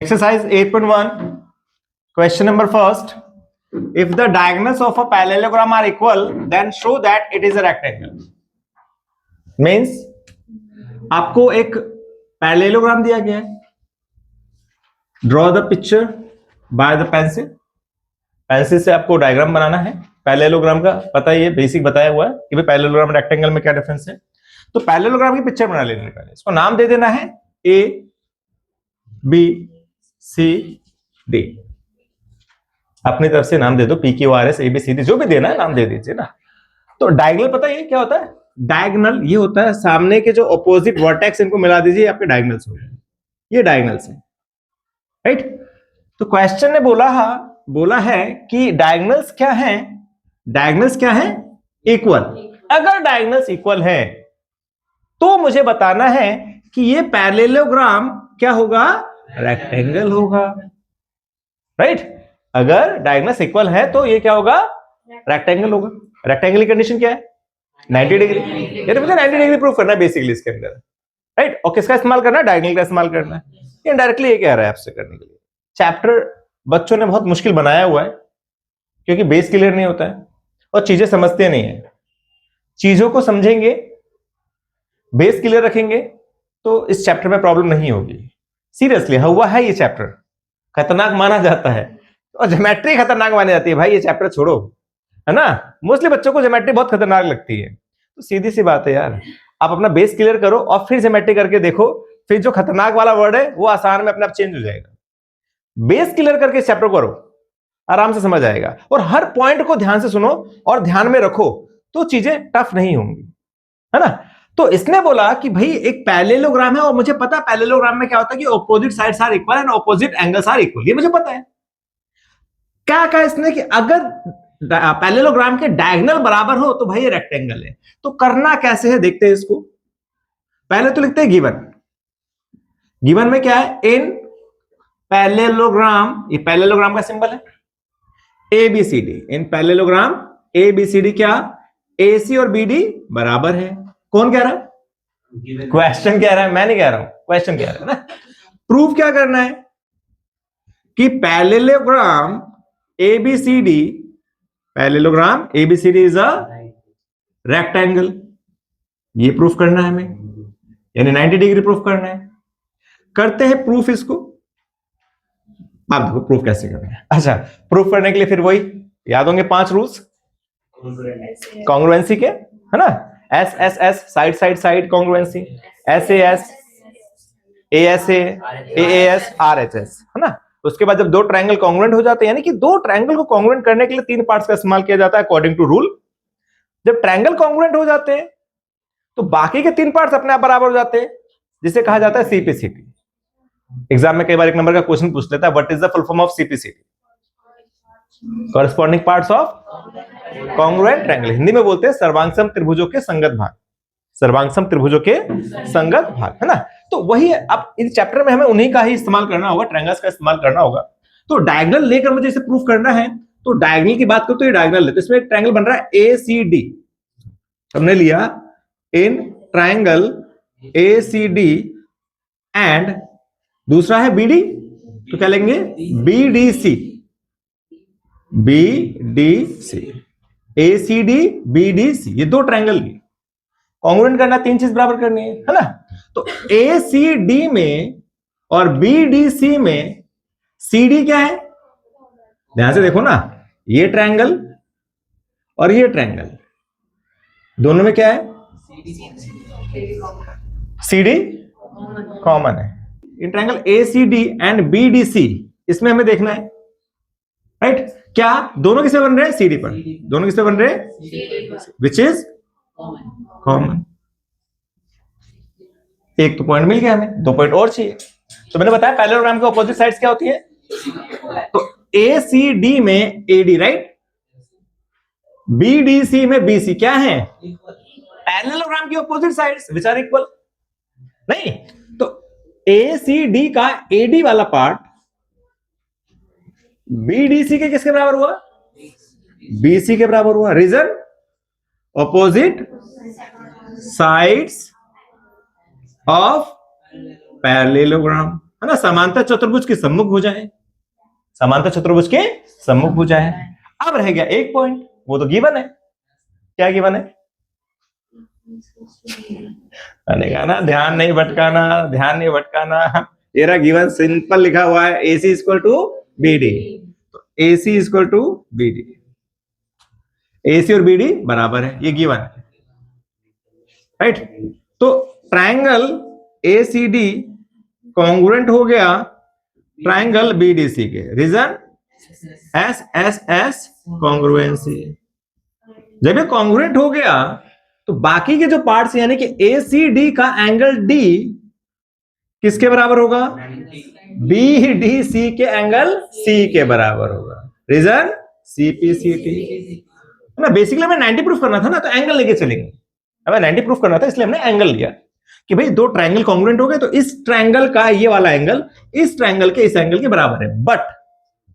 Exercise 8.1, question number first. If the diagonals of a parallelogram are equal, then show that it is a rectangle. Means आपको एक parallelogram दिया गया है. Draw the picture by the pencil. Pencil से आपको diagram बनाना है. Parallelogram का पता ही है, बेसिक बताया हुआ है कि भाई पैरेललोग्राम रेक्टेंगल में क्या डिफरेंस है. तो पैरेललोग्राम की पिक्चर बना लेनी है. पहले इसको नाम दे देना है ए बी सी डी. अपनी तरफ से नाम दे दो, P Q R S A B C D, जो भी देना है नाम दे दीजिए ना. तो डायगोनल पता है क्या होता है? डायगोनल ये होता है सामने के जो ऑपोजिट वर्टेक्स, इनको मिला दीजिए, आपके डायगोनल्स हो गए. ये डायगोनल्स है, राइट. तो क्वेश्चन ने बोला है कि डायगोनल्स क्या है? डायगोनल्स क्या है? इक्वल. अगर डायगोनल्स इक्वल है तो मुझे बताना है कि ये पैरेललोग्राम क्या होगा? रेक्टेंगल होगा, राइट. अगर डायगोनल्स इक्वल है तो ये क्या होगा? रेक्टेंगल होगा. रेक्टेंगल की कंडीशन क्या है? 90 डिग्री. ये तो मुझे 90 डिग्री प्रूफ करना है बेसिकली इसके अंदर, राइट. और किसका इस्तेमाल करना है? डायगोनल का इस्तेमाल करना है. ये डायरेक्टली ये कह रहा है आपसे करने के लिए. चैप्टर बच्चों ने बहुत मुश्किल बनाया हुआ है क्योंकि बेस क्लियर नहीं होता है और चीजें समझते नहीं है. चीजों को समझेंगे, बेस क्लियर रखेंगे तो इस चैप्टर में प्रॉब्लम नहीं होगी. सीरियसली हुआ है ये चैप्टर खतरनाक माना जाता है और ज्योमेट्री खतरनाक मानी जाती है. भाई ये चैप्टर छोड़ो, है ना. मोस्टली बच्चों को ज्योमेट्री बहुत खतरनाक लगती है. तो सीधी सी बात है यार, आप अपना बेस क्लियर करो और फिर ज्योमेट्री करके देखो. फिर जो खतरनाक वाला वर्ड है वो आसान में अपने आप चेंज हो जाएगा. बेस क्लियर करके इस चैप्टर को करो, आराम से समझ आएगा. और हर पॉइंट को ध्यान से सुनो और ध्यान में रखो तो चीजें टफ नहीं होंगी, है ना. तो इसने बोला कि भाई एक पैरेललोग्राम है और मुझे पता है पैरेललोग्राम में क्या होता है कि opposite sides are equal and opposite angles are equal. ये मुझे पता है. क्या कहा इसने कि अगर पैरेललोग्राम के डायगोनल बराबर हो तो भाई ये रेक्टेंगल है. तो करना कैसे है देखते हैं इसको. पहले तो लिखते हैं गिवन. गिवन में क्या है? इन पैरेललोग्राम, ये पैरेललोग्राम का सिंबल है एबीसीडी. इन पैरेललोग्राम एबीसीडी क्या? एसी और बीडी बराबर है. कौन कह रहा है? क्वेश्चन कह रहा है, मैं नहीं कह रहा हूं, क्वेश्चन कह रहा है ना. प्रूफ क्या करना है कि parallelogram ABCD, parallelogram ABCD is a rectangle. ये प्रूफ करना है हमें, यानी 90 डिग्री प्रूफ करना है. करते हैं प्रूफ इसको. आप देखो प्रूफ कैसे करना है. अच्छा, प्रूफ करने के लिए फिर वही याद होंगे 5 रूल्स कॉन्ग्रुएंसी के, है ना. S S S side side side congruency, S A S A S A S R H S, है ना. उसके बाद जब 2 ट्रायंगल कॉन्ग्रुएंट हो जाते हैं, यानी कि 2 ट्रायंगल को कॉन्ग्रुएंट करने के लिए 3 पार्ट्स का इस्तेमाल किया जाता है अकॉर्डिंग टू रूल. जब ट्रायंगल कॉन्ग्रुएंट हो जाते हैं तो बाकी के 3 पार्ट्स अपने आप बराबर हो जाते हैं, जिसे कहा जाता है सीपीसीटी. एग्जाम में कई बार 1 नंबर का क्वेश्चन पूछ लेता है, what is the full form of CPCT? Corresponding parts of congruent triangle. Hindi में बोलते हैं सर्वांग त्रिभुजों के संगत भाग. सर्वांग त्रिभुजों के संगत भाग, है ना. तो वही अब इस चैप्टर में हमें उन्हीं का ही इस्तेमाल करना होगा, ट्रायंगल्स का इस्तेमाल करना होगा. तो डायगोनल लेकर मुझे इसे प्रूफ करना है. तो डायगोनल की बात करो तो ये डायगोनल है, तो इसमें एक ट्रायंगल बन रहा है एसीडी. हमने लिया इन ट्रायंगल एसीडी एंड दूसरा है बीडी, तो क्या लेंगे? बीडीसी. बीडीसी, एसीडी बीडीसी, ये 2 ट्रायंगल की कॉन्ग्रुएंट करना, 3 चीज बराबर करनी है ना. तो एसीडी में और बीडीसी में सीडी क्या है? ध्यान से देखो ना, ये ट्रायंगल और ये ट्रायंगल, दोनों में क्या है? सीडी कॉमन है. In triangle ACD and BDC, इसमें हमें देखना है, राइट. क्या दोनों किससे बन रहे हैं? सीडी पर. दोनों किससे बन रहे हैं? Which is common. एक तो पॉइंट मिल गया हमें, 2 पॉइंट और चाहिए. तो मैंने बताया पैरेललोग्राम के ऑपोजिट साइड्स क्या होती है. तो एसीडी में एडी, राइट. बीडीसी में बीसी क्या है? पैरेललोग्राम की opposite sides which are equal. नहीं, तो एसीडी का एडी वाला पार्ट बीडीसी के किसके बराबर हुआ? बीसी के बराबर हुआ. Reason? Opposite sides of parallelogram. है ना, समांतर चतुर्भुज की सम्मुख भुजाएं, समांतर चतुर्भुज के सम्मुख भुजाएं। अब रह गया एक पॉइंट, वो तो गिवन है। क्या गिवन है? ना, ध्यान नहीं भटकाना, ध्यान नहीं भटकाना। ये रहा गिवन, सिंपल लिखा हुआ है, AC इक्वल टू BD। तो AC equal to BD, AC और BD बराबर है, ये गिवन है, राइट। तो ट्रायंगल ACD कॉन्ग्रुएंट हो गया ट्रायंगल BDC के, रीजन SSS कॉन्ग्रुएंसी। जब ये कॉन्ग्रुएंट हो गया तो बाकी के जो पार्ट्स यानी कि ACD का एंगल D किसके बराबर होगा? BDC के एंगल C के बराबर होगा, रीजन CPCT। ना बेसिकली हमें 90 प्रूफ करना था ना, तो एंगल लेके चलेंगे। हमें 90 प्रूफ करना था, इसलिए हमने एंगल लिया कि भाई दो ट्रायंगल कॉन्ग्रुएंट हो गए तो इस ट्रायंगल का ये वाला एंगल इस ट्रायंगल के इस एंगल के बराबर है। बट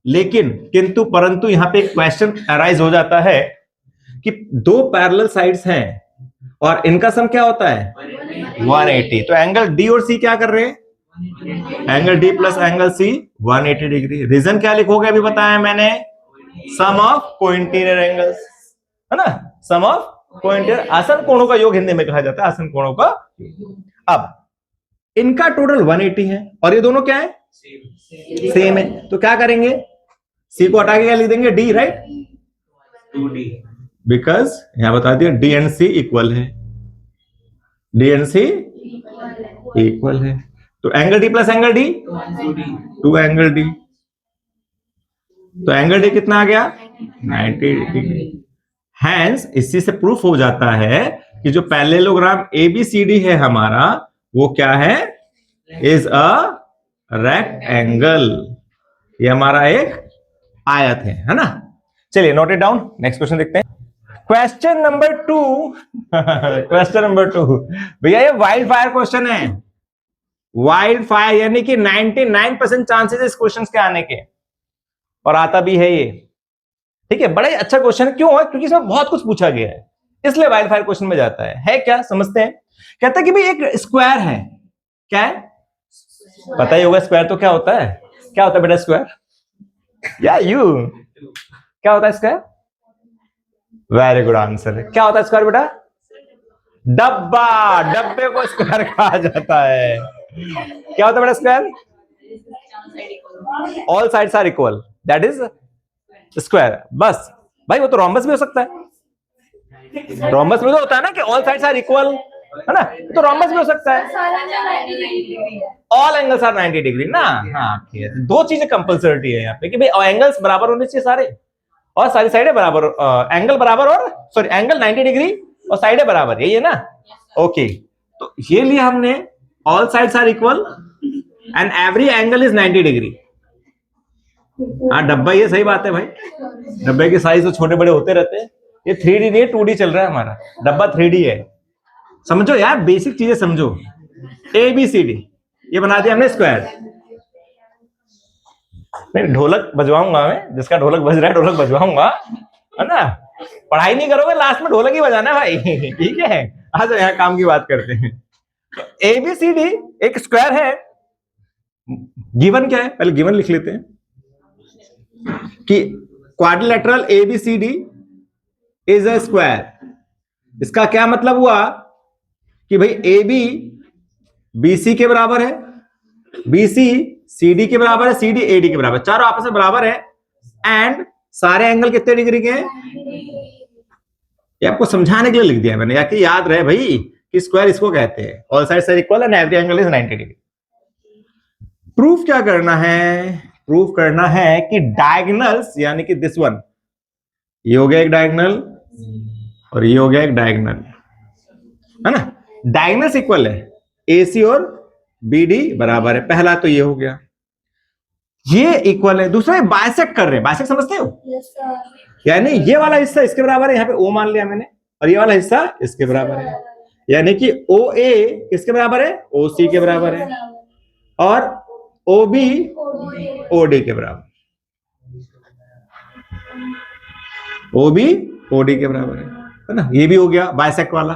लेकिन किंतु परंतु यहां पे एक क्वेश्चन अराइज हो जाता है कि दो पैरेलल साइड्स हैं और इनका सम क्या होता है? 180। तो एंगल D और C क्या कर रहे हैं? Angle D plus angle C 180 degree. Reason क्या लिखोगे अभी बताया मैंने? सम ऑफ कोइंटीरियर एंगल्स, है ना, सम ऑफ कोइंटीरियर, आसन कोणों का योग हिंदी में कहा जाता है, आसन कोणों का। अब इनका टोटल 180 है और ये दोनों क्या है? सेम है। तो क्या करेंगे? C को हटा के क्या लिख देंगे? D, राइट, 2D, बिकॉज यहां बता दिया D एंड C इक्वल है, D एंड C इक्वल है। तो angle D plus angle D 2 angle D, तो एंगल D कितना आ गया? 90 डिग्री। हैंस इसी से प्रूफ हो जाता है कि जो पैरेललोग्राम ABCD है हमारा, वो क्या है? Is a rectangle. ये हमारा एक आयत है ना। चलिए note it down, next question देखते हैं। क्वेश्चन नंबर 2 क्वेश्चन नंबर 2 भैया ये वाइल्ड फायर क्वेश्चन है। वाइल्ड फायर यानी कि 99% चांसेस इस क्वेश्चन के आने के, और आता भी है ये, ठीक है। बड़ा ही अच्छा क्वेश्चन है। क्यों है? क्योंकि इसमें बहुत कुछ पूछा गया है, इसलिए वाइल्ड फायर क्वेश्चन में जाता है क्या समझते हैं। कहता है कि भाई एक स्क्वायर है, क्या है? पता ही होगा स्क्वायर तो क्या होता है। क्या होता है बेटा स्क्वायर? या क्या होता है स्क्वायर? Very good answer. क्या होता है स्क्वायर बेटा? डब्बा, डब्बे को स्क्वायर कहा जाता है। क्या होता है बेटा square? All sides are equal, that is square. बस भाई वो तो रोम्बस भी हो सकता है। रोम्बस में तो होता है ना कि ऑल साइड्स आर इक्वल, है ना, तो रोम्बस भी हो सकता है। ऑल एंगल्स आर 90 डिग्री ना। हाँ, दो चीजें कंपल्सरी है यहाँ पे कि भाई एंगल्स बराबर होने चाहिए सारे, और सारी साइडें बराबर, एंगल बराबर, और सॉरी एंगल 90 डिग्री और साइडें बराबर, यही है ना। ओके, तो ये लिया हमने, all sides are equal and every angle is 90 degree. हाँ डब्बा, ये सही बात है भाई, डब्बे के साइज तो छोटे बड़े होते रहते हैं। ये 3D नहीं 2D चल रहा है हमारा, डब्बा 3D है। समझो यार, बेसिक चीजें समझो। ABCD ये बना दिया हमने स्क्वायर। नहीं, ढोलक बजवाऊंगा मैं, जिसका ढोलक बज रहा है ढोलक बजवाऊंगा, है ना। पढ़ाई नहीं करोगे, लास्ट में ढोलक ही बजाना है भाई। ठीक है, आज यहाँ काम की बात करते हैं। तो ABCD एक स्क्वायर है। गिवन क्या है, पहले गिवन लिख लेते हैं कि quadrilateral ABCD is a square. इसका क्या मतलब हुआ कि भाई AB BC के बराबर है, BC CD के बराबर है, CD AD के बराबर, चारों आपस में बराबर है, एंड सारे एंगल कितने डिग्री के हैं? ये आपको समझाने के लिए लिख दिया मैंने, या कि याद रहे भाई कि स्क्वायर इसको कहते हैं, all sides are equal and every angle is 90 degree. Proof क्या करना है? प्रूफ करना है कि डायगोनल्स यानी कि दिस वन, ये हो गया एक डायगोनल और ये हो गया एक डायगोनल, है ना। डायगोनल्स इक्वल है, AC और BD बराबर है। पहला तो ये हो गया, ये इक्वल है। दूसरा बाइसेक्ट कर रहे हैं, बाइसेक्ट समझते हो? यानी ये वाला हिस्सा इसके बराबर है, यहाँ पे O मान लिया मैंने, और ये वाला हिस्सा इसके बराबर है, यानी कि OA किसके बराबर है? OC के बराबर है, और OB OD के बराबर, OB OD के बराबर है ना। ये भी हो गया बाइसेक्ट वाला।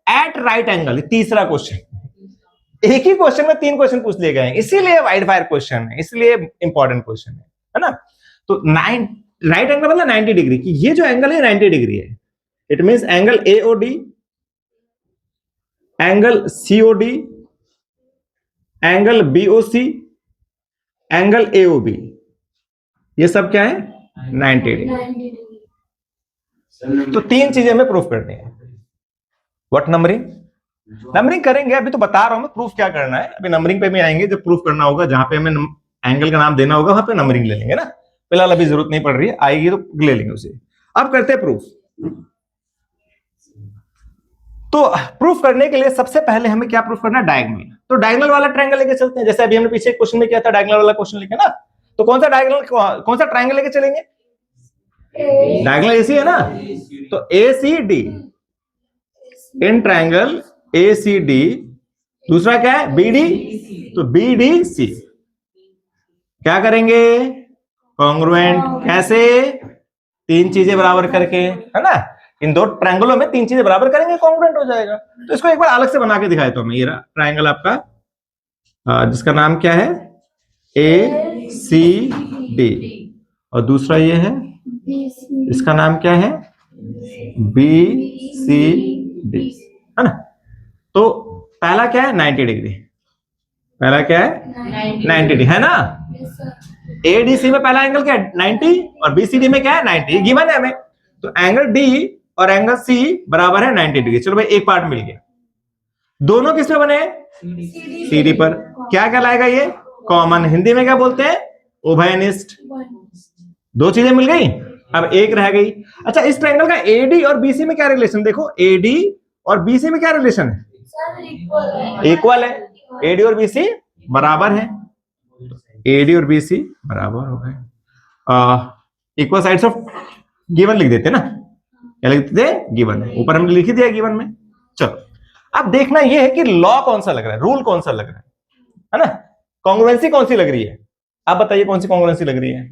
एट राइट एंगल, तीसरा क्वेश्चन, एक ही क्वेश्चन में 3 क्वेश्चन पूछ लिए गए, इसीलिए वाइड फायर क्वेश्चन है, इसलिए इंपॉर्टेंट क्वेश्चन है ना। तो राइट एंगल मतलब 90 डिग्री की, ये जो एंगल है 90 डिग्री है। It means angle AOD, angle COD, angle BOC, angle AOB, ये सब क्या है 90 डिग्री। तो 3 चीजें हमें प्रूफ करनी है। व्हाट नंबरिंग, नंबरिंग करेंगे, अभी तो बता रहा हूं मैं प्रूफ क्या करना है, अभी नंबरिंग पे भी आएंगे, जब प्रूफ करना होगा, जहां पे हमें एंगल का नाम देना होगा वहां पे नंबरिंग ले लेंगे ना, फिलहाल अभी जरूरत नहीं पड़ रही है, आएगी तो ले लेंगे उसे। अब करते हैं प्रूफ। तो प्रूफ करने के लिए सबसे पहले हमें क्या प्रूफ करना है, डायगोनल। तो डायगोनल वाला ट्रायंगल लेके चलते हैं, जैसे अभी हमने पीछे क्वेश्चन में किया था डायगोनल वाला क्वेश्चन लेके ना। तो कौन सा डायगोनल, कौन सा ट्रायंगल लेके चलेंगे, डायगोनल एसी है ना, तो एसीडी, इन ट्रायंगल एसीडी। दूसरा क्या है बीडी, तो बीडीसी। क्या करेंगे, कॉन्ग्रुएंट, कैसे, 3 चीजें बराबर करके, है ना। इन 2 ट्रायंगलों में 3 चीजें बराबर करेंगे, कॉन्ग्रुएंट हो जाएगा। तो इसको एक बार अलग से बना के दिखाए तो हमें, ये ट्रायंगल आपका जिसका नाम क्या है ए सी डी, और दूसरा ये है, इसका नाम क्या है बी सी डी, है ना। तो पहला क्या है 90 डिग्री, पहला क्या है 90 डिग्री, है ना। एडीसी में पहला एंगल क्या है 90, और बीसीडी में क्या है 90, गिवन है हमें। तो एंगल डी और एंगल सी बराबर है 90 डिग्री। चलो भाई एक पार्ट मिल गया। दोनों किस पे बने, सीडी पर। क्या कहलाएगा ये, कॉमन, हिंदी में क्या बोलते हैं, उभयनिष्ठ। 2 चीजें मिल गई, अब एक रह गई। अच्छा, इस ट्रायंगल का एडी और बीसी में क्या रिलेशन, देखो एडी और बीसी में क्या रिलेशन है, इक्वल है। एडी और बीसी बराबर है, एडी और बीसी बराबर हो गए। इक्वल साइड्स ऑफ गिवन लिख देते ना, क्या लिख देते, गिवन है, ऊपर हमने लिख दिया गिवन में। चलो अब देखना यह है कि लॉ कौन सा लग रहा है, रूल कौन सा लग रहा है ना, कॉन्ग्रुएंसी कौन सी लग रही है। आप बताइए कौन सी कॉन्ग्रुएंसी लग रही है,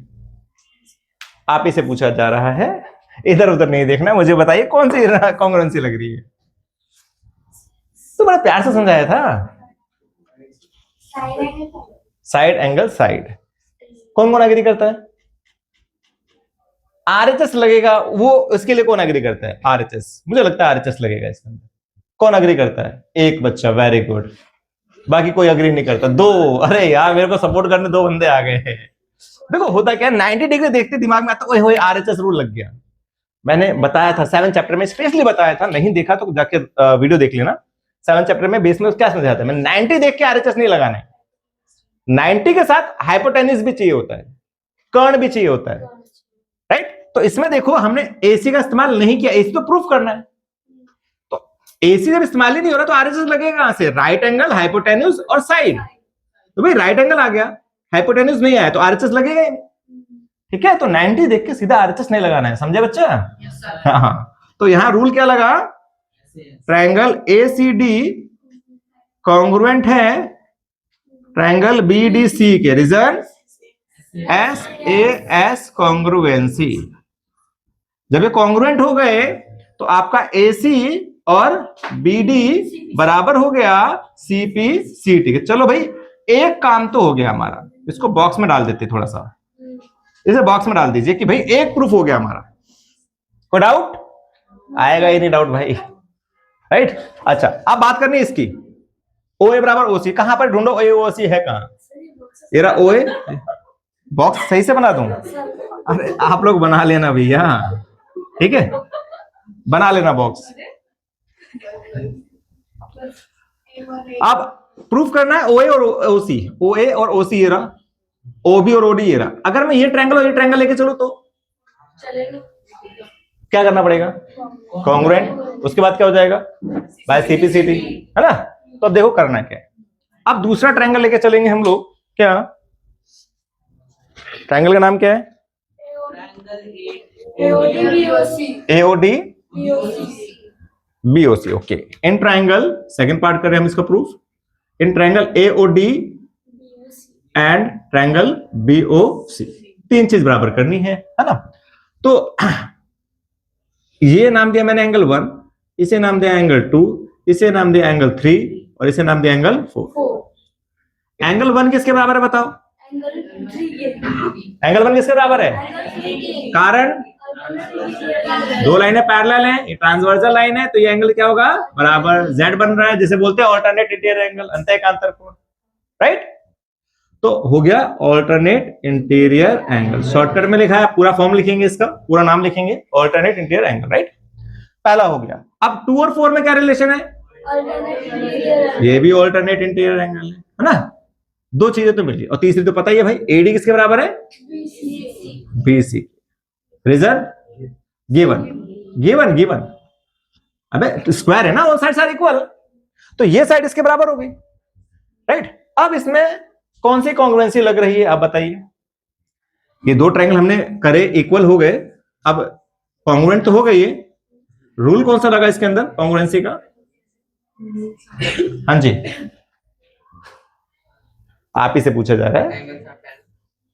आप ही से पूछा जा रहा है, इधर उधर नहीं देखना, मुझे बताइए कौन सी कॉन्ग्रुएंसी लग रही है। तो बड़ा प्यार से समझाया था, साइड एंगल साइड। कौन कौन एग्री करता है, आरएचएस लगेगा वो, इसके लिए कौन एग्री करता है, आरएचएस, मुझे लगता है आरएचएस लगेगा इसके अंदर। कौन एग्री करता है, एक बच्चा, वेरी गुड। बाकी कोई एग्री नहीं करता, 2, अरे यार मेरे को सपोर्ट करने 2 बंदे आ गए। देखो होता क्या, 90 डिग्री देखते दिमाग में आता, ओए आरएचएस रूल लग गया। मैंने बताया था 7 चैप्टर में स्पेशली बताया था, नहीं देखा तो जाके वीडियो देख लेना। 7 चैप्टर में बेस में क्या समझाया था, मैं 90 देख के आरएचएस नहीं लगाना है, 90 के साथ हाइपोटेन्यूज भी चाहिए होता है, कर्ण भी चाहिए होता है, राइट। तो इसमें देखो हमने एसी का इस्तेमाल नहीं किया, एसी तो प्रूफ करना है, तो एसी जब इस्तेमाल ही नहीं हो रहा तो आरएचएस लगेगा कहां से, राइट एंगल, हाइपोटेन्यूज और साइड। तो भाई राइट एंगल आ गया, हाइपोटेन्यूज नहीं आया तो आरएचएस लगेगा ही, ठीक है। तो 90 देख के सीधा आरएचएस नहीं लगाना है, समझे बच्चा। हाँ, तो यहां रूल क्या लगा, ट्रायंगल एसीडी कॉन्ग्रुएंट है ट्रायंगल बीडीसी के, रीजन एस कॉन्ग्रुएंसी। जब ये कॉन्ग्रुएंट हो गए तो आपका एसी और बीडी बराबर हो गया सीपी सीटी के। चलो भाई एक काम तो हो गया हमारा, इसको बॉक्स में डाल देते, थोड़ा सा इसे बॉक्स में डाल दीजिए कि भाई एक प्रूफ हो गया हमारा। कोई डाउट आएगा ही नहीं, डाउट भाई, राइट। अच्छा अब बात करनी है इसकी, ओ ए बराबर ओसी, कहां पर ढूंढो, ए ओसी है कहां, ये रहा ओ ए। बॉक्स सही से बना दूं, अरे आप लोग बना लेना भैया, ठीक है, बना लेना बॉक्स। अब प्रूफ करना है ओए और ओसी, ओए और ओसी ये रहा, ओबी और ओडी ये रहा। अगर मैं ये ट्रायंगल और ये ट्रायंगल लेके चलूं तो चलेगा, क्या करना पड़ेगा, कॉन्ग्रुएंट, उसके बाद क्या हो जाएगा बाय सीपी सीटी, है ना। तो अब देखो करना क्या है, अब दूसरा ट्रायंगल लेके चलेंगे हम लोग, क्या ट्रायंगल का नाम क्या है, AOD BOC, okay. In triangle, second part कर रहे हैं हम इसका proof, in triangle AOD and triangle BOC, 3 चीज बराबर करनी है ना। तो ये नाम दिया मैंने एंगल 1, इसे नाम दिया एंगल 2, इसे नाम दिया एंगल 3, और इसे नाम दिया एंगल 4। एंगल 1 किसके बराबर है बताओ? एंगल 1 किसके बराबर है? कारण दो लाइनें पैरेलल हैं, ये ट्रांसवर्सल लाइन है, तो ये एंगल क्या होगा? बराबर। Z बन रहा है जिसे बोलते हैं ऑल्टरनेट इंटीरियर एंगल, अंतःएकांतर कोण, राइट? तो हो गया ऑल्टरनेट इंटीरियर एंगल। शॉर्टकट में लिखा है, पूरा फॉर्म लिखेंगे, इसका पूरा नाम लिखेंगे, ऑल्टरनेट इंटीरियर एंगल, राइट? पहला हो गया। अब 2 और 4 में क्या रिलेशन है? ये भी ऑल्टरनेट इंटीरियर एंगल है ना? दो चीजें तो मिली, और तीसरी तो पता ही है भाई, एडी किसके बराबर है? BC। Reason given. अबे स्क्वायर है ना, ऑल साइड्स आर इक्वल, तो ये साइड इसके बराबर होगी, राइट? अब इसमें कौन सी कॉन्ग्रुएंसी लग रही है आप बताइए? ये दो ट्रायंगल हमने करे, इक्वल हो गए, अब कॉन्ग्रुएंट तो हो गई है। रूल कौन सा लगा इसके अंदर कॉन्ग्रुएंसी का? हाँ जी, आप ही से पूछा जा रहा है।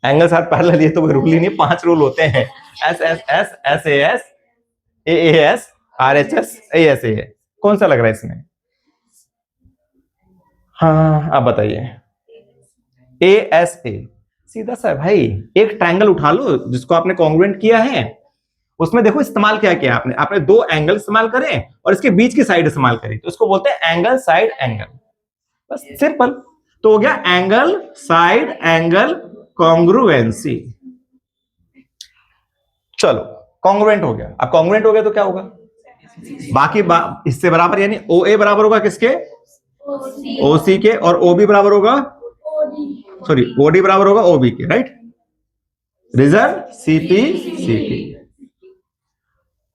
एंगल साथ पैरेलल, ये तो कोई रूल ही नहीं, 5 रूल होते हैं, SSS, SAS, AAS, RHS, ASA। कौन सा लग रहा है इसमें? हाँ आप बताइए। ASA सीधा सा भाई, एक ट्रायंगल उठा लो जिसको आपने कॉन्ग्रुएंट किया है, उसमें देखो इस्तेमाल क्या किया आपने दो एंगल इस्तेमाल करें और इसके बीच की साइड इस्तेमाल करी, तो उसको बोलते हैं एंगल साइड एंगल, बस सिंपल। तो हो गया एंगल साइड एंगल कॉन्ग्रुएंसी। चलो कॉन्ग्रुएंट हो गया। अब कॉन्ग्रुएंट हो गया तो क्या होगा? बाकी इससे बराबर, यानी OA बराबर होगा किसके? OC के, और OB बराबर होगा, सॉरी OD बराबर होगा OB के, राइट? Reason CP।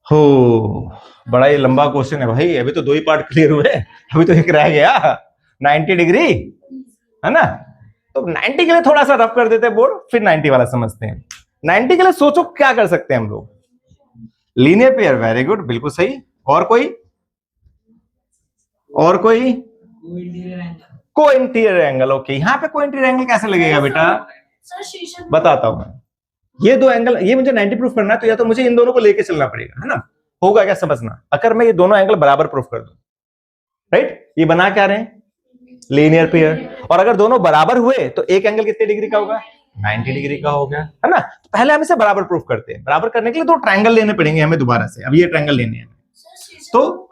हो, बड़ा ही लंबा क्वेश्चन है भाई, अभी तो 2 ही पार्ट क्लियर हुए, अभी तो एक रह गया। 90 डिग्री है ना, तो 90 के लिए थोड़ा सा रफ कर देते हैं बोर्ड, फिर 90 वाला समझते हैं। 90 के लिए सोचो क्या कर सकते हैं हम लोग? लीनियर पेयर, वेरी गुड, बिल्कुल सही। और कोई को इंटीरियर एंगल, ओके। यहाँ पे को इंटीरियर एंगल कैसे लगेगा बेटा? बताता हूं मैं। ये दो एंगल, ये मुझे 90 प्रूफ करना है, तो या तो मुझे इन दोनों को लेके चलना पड़ेगा, है ना? होगा क्या समझना, अगर मैं ये दोनों एंगल बराबर प्रूफ कर दूं, राइट? ये बना क्या रहे हैं? Linear pair. और अगर दोनों बराबर हुए तो एक एंगल कितने डिग्री का होगा? 90 डिग्री का हो गया, है ना? तो पहले हम इसे बराबर प्रूफ करते हैं। बराबर करने के लिए 2 ट्रायंगल लेने पड़ेंगे हमें दोबारा से। अब ये ट्रायंगल लेने हैं, तो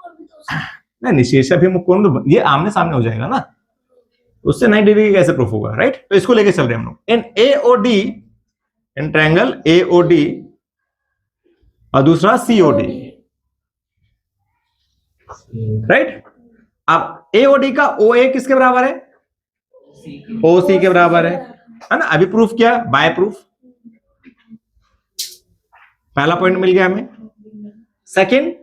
नहीं शीर्षाभिमुख कोण, ये आमने सामने हो जाएगा ना, उससे 90 डिग्री कैसे प्रूफ होगा, राइट? तो इसको लेके चल रहे हैं हम लोग। इन AOD, इन ट्रायंगल AOD और दूसरा COD, राइट? अब AOD का OA किसके बराबर है? OC के बराबर है ना? अभी प्रूफ किया बाय प्रूफ, पहला पॉइंट मिल गया हमें। सेकंड,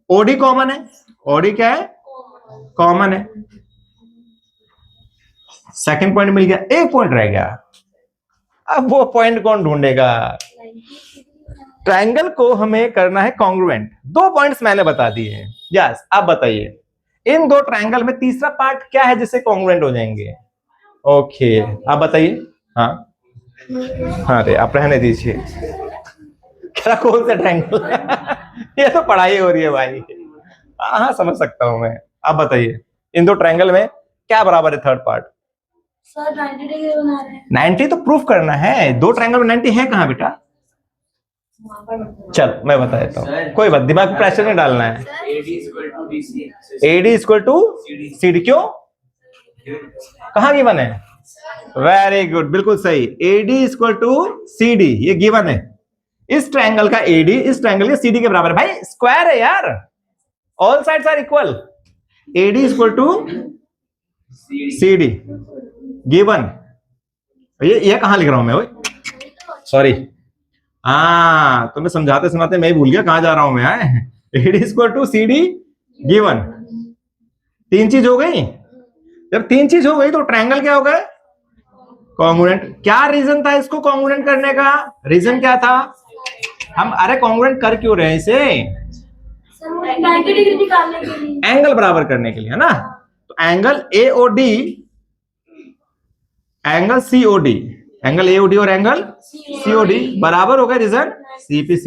OD कॉमन है, OD क्या है? कॉमन है, सेकंड पॉइंट मिल गया। एक पॉइंट रह गया, अब वो पॉइंट कौन ढूंढेगा? ट्रायंगल को हमें करना है कॉन्ग्रुएंट। 2 पॉइंट्स मैंने बता दिए हैं। यस, आप बताइए इन 2 ट्रायंगल में तीसरा पार्ट क्या है जिससे कॉन्ग्रुएंट हो जाएंगे? ओके, आप बताइए। हाँ अरे आप रहने दीजिए, क्या कौन सा ट्रायंगल? ये तो पढ़ाई हो रही है भाई। हाँ समझ सकता हूं मैं। आप बताइए इन 2 ट्रायंगल में क्या बराबर है थर्ड पार्ट? सर 90 डिग्री बना रहे हैं। 90 तो प्रूफ करना है। 2 ट्रायंगल में 90 है कहां बेटा? चल मैं बता देता हूं, कोई बात, दिमाग प्रेशर नहीं डालना है। AD इक्वल टू CD, क्यों? कहां गिवन है? वेरी गुड, बिल्कुल सही। AD इक्वल टू CD, ये गिवन है। इस ट्रायंगल का AD इस ट्रायंगल के CD के बराबर है। भाई स्क्वायर है यार, all sides are equal. AD equal to CD given. ये कहां लिख रहा हूं मैं? सॉरी, हाँ तुम्हें समझाते सुनाते मैं ही भूल गया कहां जा रहा हूं मैं। AD equal to CD given. 3 चीज हो गई। जब 3 चीज हो गई तो ट्रायंगल क्या हो गया? कॉन्ग्रुएंट। क्या रीजन था इसको कॉन्ग्रुएंट करने का? रीजन क्या था? हम अरे कॉन्ग्रुएंट कर क्यों रहे हैं इसे? 90 डिग्री निकालने के लिए, एंगल बराबर करने के लिए, है ना? तो angle AOD, angle COD, angle AOD और एंगल COD बराबर हो गए। Reason CP।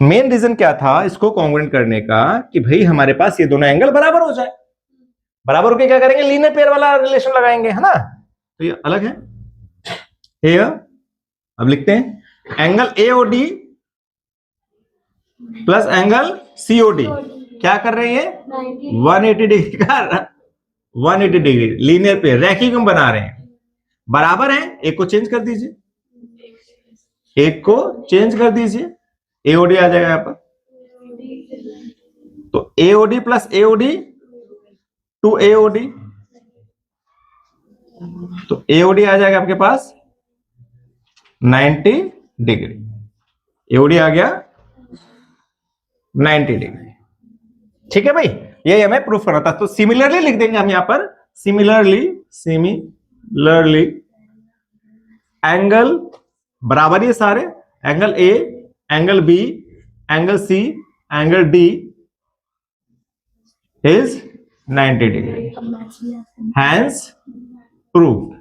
मेन रीजन क्या था इसको कॉन्ग्रुएंट करने का? कि भाई हमारे पास ये दोनों एंगल बराबर हो जाए। बराबर होके क्या करेंगे, लीनियर पेयर वाला रिलेशन लगाएंगे, है ना। तो ये अलग है। Here, अब लिखते हैं angle AOD plus angle COD क्या कर रहे हैं, 180 डिग्री का 180 डिग्री लीनियर पेयर रैखिक हम बना रहे हैं, बराबर है। एक को चेंज कर दीजिए, एक को चेंज कर दीजिए, एओडी आ जाएगा यहां पर। तो AOD plus AOD two AOD, तो एओडी आ जाएगा आपके पास 90 डिग्री, एओडी आ गया 90 डिग्री। ठीक है भाई, ये हमें प्रूफ करना था। तो सिमिलरली लिख देंगे हम यहां पर, सिमिलरली एंगल बराबर ये सारे, angle A, angle B, angle C, angle D is 90 degree, hence proof.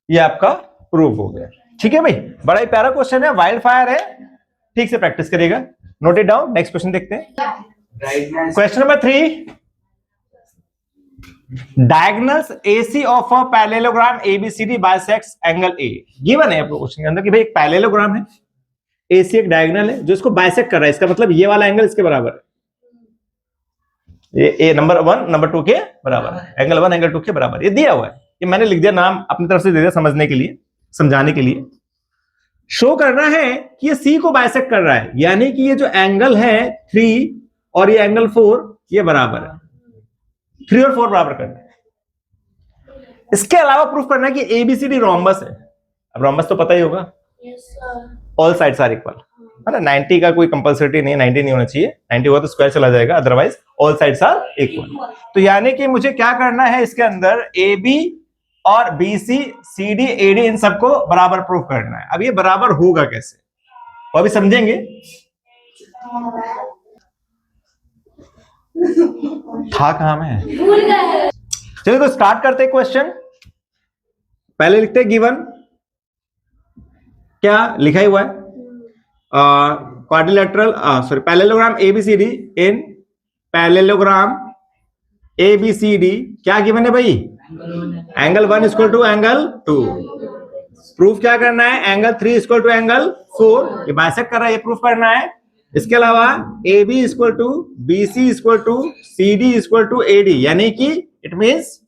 ये आपका प्रूफ हो गया। ठीक है भाई, बड़ा ही प्यारा क्वेश्चन है, वाइल्ड फायर है, ठीक से प्रैक्टिस करिएगा, note it down. Next question देखते हैं, question number 3, diagonals AC of a parallelogram ABCD bisects angle A। Given है क्वेश्चन के अंदर कि भाई एक पैरेललोग्राम है, AC एक डायगोनल है जो इसको बाइसेक्ट कर रहा है, इसका मतलब ये वाला एंगल इसके बराबर है, ये नंबर 1 नंबर 2 के बराबर है, एंगल 1 एंगल 2 के बराबर, ये दिया हुआ है, ये मैंने लिख दिया, नाम अपनी तरफ से दे दिया समझने के लिए, समझाने के लिए। शो करना है कि ये C को बाइसेक्ट कर रहा है, यानी कि ये जो एंगल है 3 और ये एंगल 4 ये बराबर है, 3 और 4 बराबर करना है। इसके अलावा प्रूफ करना है कि ABCD रोम्बस है। अब रोम्बस तो पता ही होगा, ऑल साइड्स आर इक्वल, है ना। 90 का कोई कंपल्सरी नहीं है, 90 नहीं होना चाहिए, 90 हुआ तो स्क्वायर चला जाएगा, otherwise all sides are equal. तो यानी कि मुझे क्या करना है, इसके अंदर AB और BC CD AD इन सबको बराबर प्रूफ करना है। अब ये बराबर होगा कैसे, वो अभी समझेंगे। था कहां में, चलिए तो स्टार्ट करते हैं क्वेश्चन। पहले लिखते हैं गिवन, क्या लिखा ही हुआ है, quadrilateral parallelogram ABCD in parallelogram ABCD क्या गिवन है भाई, angle 1 equal to angle 2। Proof क्या करना है, एंगल 3 इक्वल टू एंगल 4, ये बाइसेक्ट कर रहा है, ये प्रूफ करना है। इसके अलावा AB equal to BC equal to CD equal to AD, यानी कि it means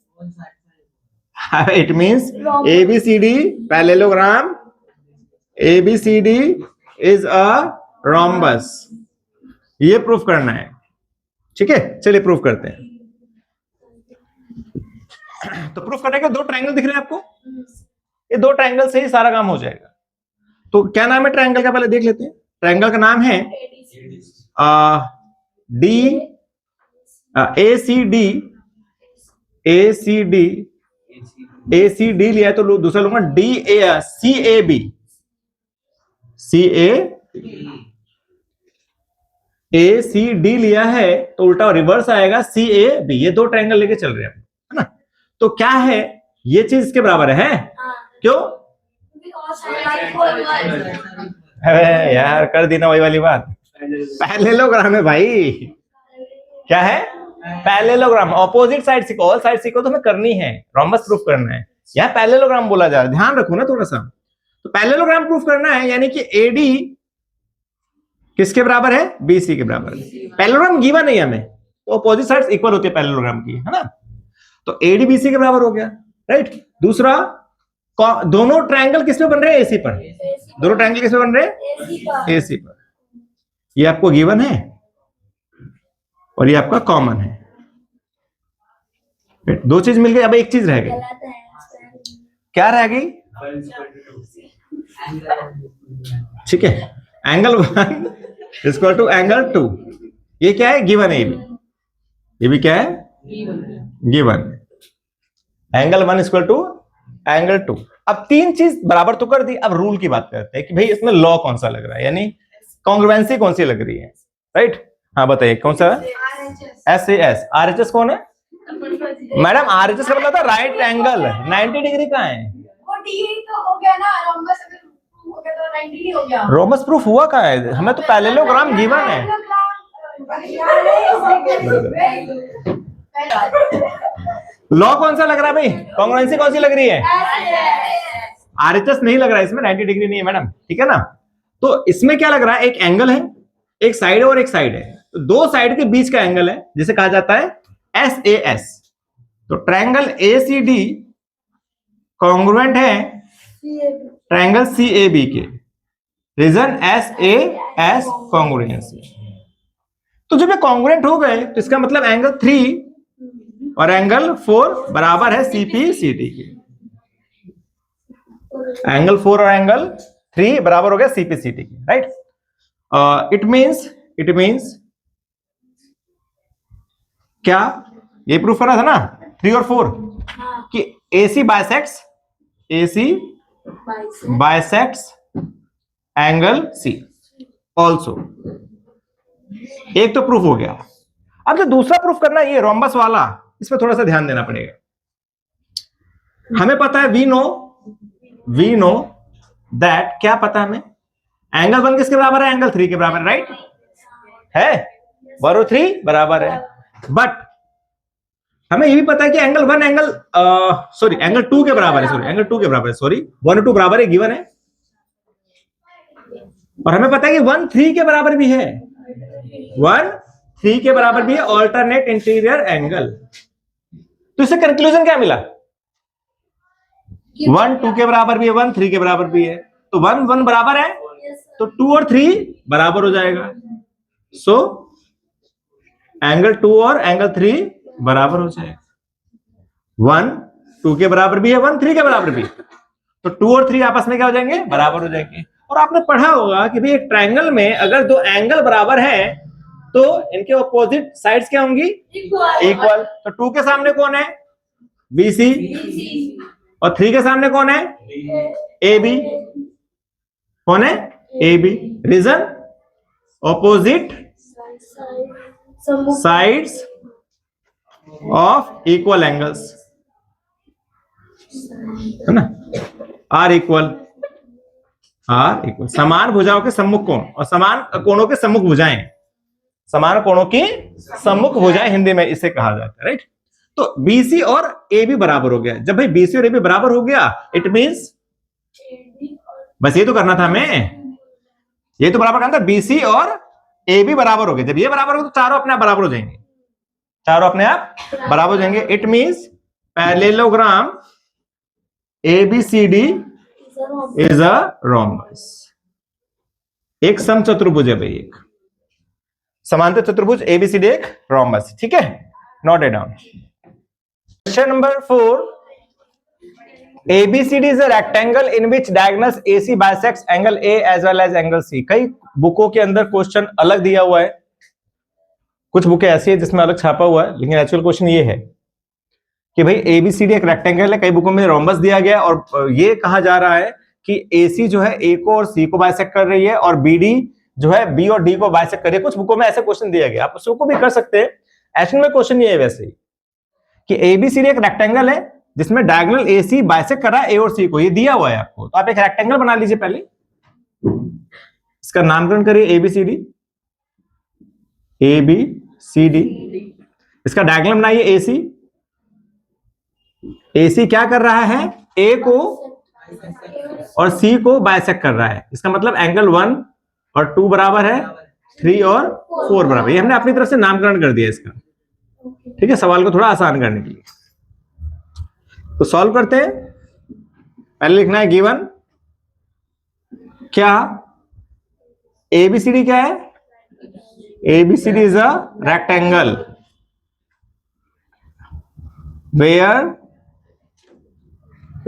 ABCD parallelogram ABCD is a rhombus, ये प्रूफ करना है। ठीक है, चलिए प्रूफ करते हैं। तो प्रूफ करने के 2 ट्रायंगल दिख रहे हैं आपको, ये 2 ट्रायंगल से ही सारा काम हो जाएगा। तो क्या नाम है ट्रायंगल का, पहले देख लेते हैं। ट्रायंगल का नाम है ACD लिया है तो दूसरा लूंगा ACD लिया है तो उल्टा रिवर्स आएगा CAB, ये 2 ट्रायंगल लेके चल रहे हैं, है ना। तो क्या है, ये चीज इसके बराबर है, क्यों, अरे यार कर दी ना वही वाली बात, पैरेललोग्राम है भाई, क्या है, पैरेललोग्राम, ऑपोजिट साइड सीखो, ऑल साइड सीखो तो हमें करनी है, रोम्बस प्रूफ करना है, यह पैरेललोग्राम बोला जा रहा है, ध्यान रखो ना थोड़ा सा। तो पैरेललोग्राम प्रूफ करना है, यानी कि AD किसके बराबर है, BC के बराबर है। पैरेललोग्राम गिवन है हमें, तो ऑपोजिट साइड्स इक्वल होती है पैरेललोग्राम की, है ना। तो AD BC के बराबर हो गया, राइट। दूसरा, दोनों ट्रायंगल किस पे बन रहे हैं, AC पर, दोनों ट्रायंगल किस पे बन रहे हैं, AC पर। ये आपको गिवन है और ये आपका कॉमन है, 2 चीज मिल गई। अब एक चीज रह गई, क्या रह गई, ठीक है, एंगल 1 इक्वल टू एंगल 2, ये क्या है, गिवन है, ये भी क्या है, given. Angle 1 equal to angle 2। अब 3 चीज बराबर तो कर दी, अब रूल की बात करते हैं कि भाई इसमें लॉ कौन सा लग रहा है, यानी कॉन्ग्रुएंसी कौन सी लग रही है, राइट। हाँ बताइए कौन सा, SAS। RHS कौन है मैडम, RHS का मतलब था राइट एंगल, 90 डिग्री का है, तो हो गया ना, रोम्बस अगर हो गया तो 90 ही हो गया। रोम्बस प्रूफ हुआ कहाँ है, हमें तो पैरेललोग्राम गिवन है। लॉ कौन सा लग रहा है भाई? कॉन्ग्रुएंसी कौन सी लग रही है? आरएचएस नहीं लग रहा है इसमें, 90 डिग्री नहीं है मैडम, ठीक है ना। तो इसमें क्या लग रहा है, एक एंगल है, एक साइड है और एक साइड है, तो दो साइड के बीच का एंगल है जिसे कहा जाता है SAS। तो ट्रायंगल ACD कॉन्ग्रुएंट है ट्रायंगल CAB के, रीजन SAS कॉन्ग्रुएंसी। तो जब ये कॉन्ग्रुएंट हो गए तो इसका मतलब एंगल 3 और एंगल 4 बराबर है CPCD के। एंगल 4 और एंगल 3 बराबर हो गया CPCD के, राइट। इट मींस क्या, ये प्रूफ करना था ना 3 और 4 कि AC bisects angle C also. एक तो प्रूफ हो गया। अब जो दूसरा प्रूफ करना है ये रोम्बस वाला, इसमें थोड़ा सा ध्यान देना पड़ेगा। हमें पता है वी नो दैट, क्या पता है हमें, एंगल 1 किसके बराबर है? एंगल 3 के बराबर, राइट है, 1 और 3 बराबर है। बट हमें ये भी पता है कि एंगल 2 के बराबर है, 1 और 2 बराबर है, गिवन है। और हमें पता है कि 1 3 के बराबर भी है, 1 3 के बराबर भी है, ऑल्टरनेट इंटीरियर एंगल। तो इससे कंक्लूजन क्या मिला? 1 2 के बराबर भी है, 1 3 के बराबर भी है, तो 1 1 बराबर है, तो 2 और 3 बराबर हो जाएगा। सो एंगल 2 और एंगल 3 बराबर हो जाएगा। 1 2 के बराबर भी है, 1 3 के बराबर भी है, तो 2 और 3 आपस में क्या हो जाएंगे? बराबर हो जाएंगे। और आपने पढ़ा होगा कि भाई एक ट्रायंगल में अगर दो एंगल बराबर है तो इनके ऑपोजिट साइड्स क्या होंगी? इक्वल। तो 2 के सामने कौन है? BC, और 3 के सामने कौन है? AB। कौन है? AB। Reason, opposite sides of equal angles, है ना, आर इक्वल। समान भुजाओं के सम्मुख कोण और समान कोणों के सम्मुख भुजाएं, समान कोणों की सम्मुख भुजाएं हिंदी में इसे कहा जाता है, राइट। तो BC और AB बराबर हो गया। जब भाई BC और AB बराबर हो गया, इट मींस, बस ये तो करना था हमें, ये तो बराबर करना था, BC और AB बराबर हो गए। जब ये बराबर हो तो चारों अपने आप बराबर हो जाएंगे, चारों अपने आप बराबर हो जाएंगे। It means parallelogram ABCD is a rhombus. एक समचतुर्भुज है भाई, एक समांतर चतुर्भुज ABCD एक रोम्बस, ठीक है, note it down. Question number 4, ABCD is a rectangle in which diagonals AC bisects angle A as well as angle C। कई बुकों के अंदर क्वेश्चन अलग दिया हुआ है, कुछ बुकें ऐसी है जिसमें अलग छापा हुआ है, लेकिन एक्चुअल क्वेश्चन ये है कि भाई ABCD एक रेक्टेंगल है, कई बुकों में रोम्बस दिया गया और ये कहा जा रहा है कि AC जो है A को और C को बाइसेक्ट कर रही है और BD जो है B और D को बाइसेक्ट कर रही है। कुछ बुकों में ऐसे क्वेश्चन दिया गया, आप उसको भी कर सकते हैं। एक्चुअल में क्वेश्चन ये है वैसे ही कि ABCD एक रेक्टेंगल है जिसमें डायगोनल AC बाइसेक्ट कर रहा है A और C को, ये दिया हुआ है आपको। तो आप एक रेक्टेंगल बना लीजिए, पहले इसका नामकरण करिए ABCD। इसका डायगोनल बनाइए AC। AC क्या कर रहा है? A को और C को बाइसेक्ट कर रहा है, इसका मतलब एंगल 1 और 2 बराबर है, 3 और 4 बराबर। ये हमने अपनी तरफ से नामकरण कर दिया इसका, ठीक है, सवाल को थोड़ा आसान करने के लिए। तो सॉल्व करते हैं। पहले लिखना है गिवन, क्या ABCD क्या है? ABCD is a rectangle where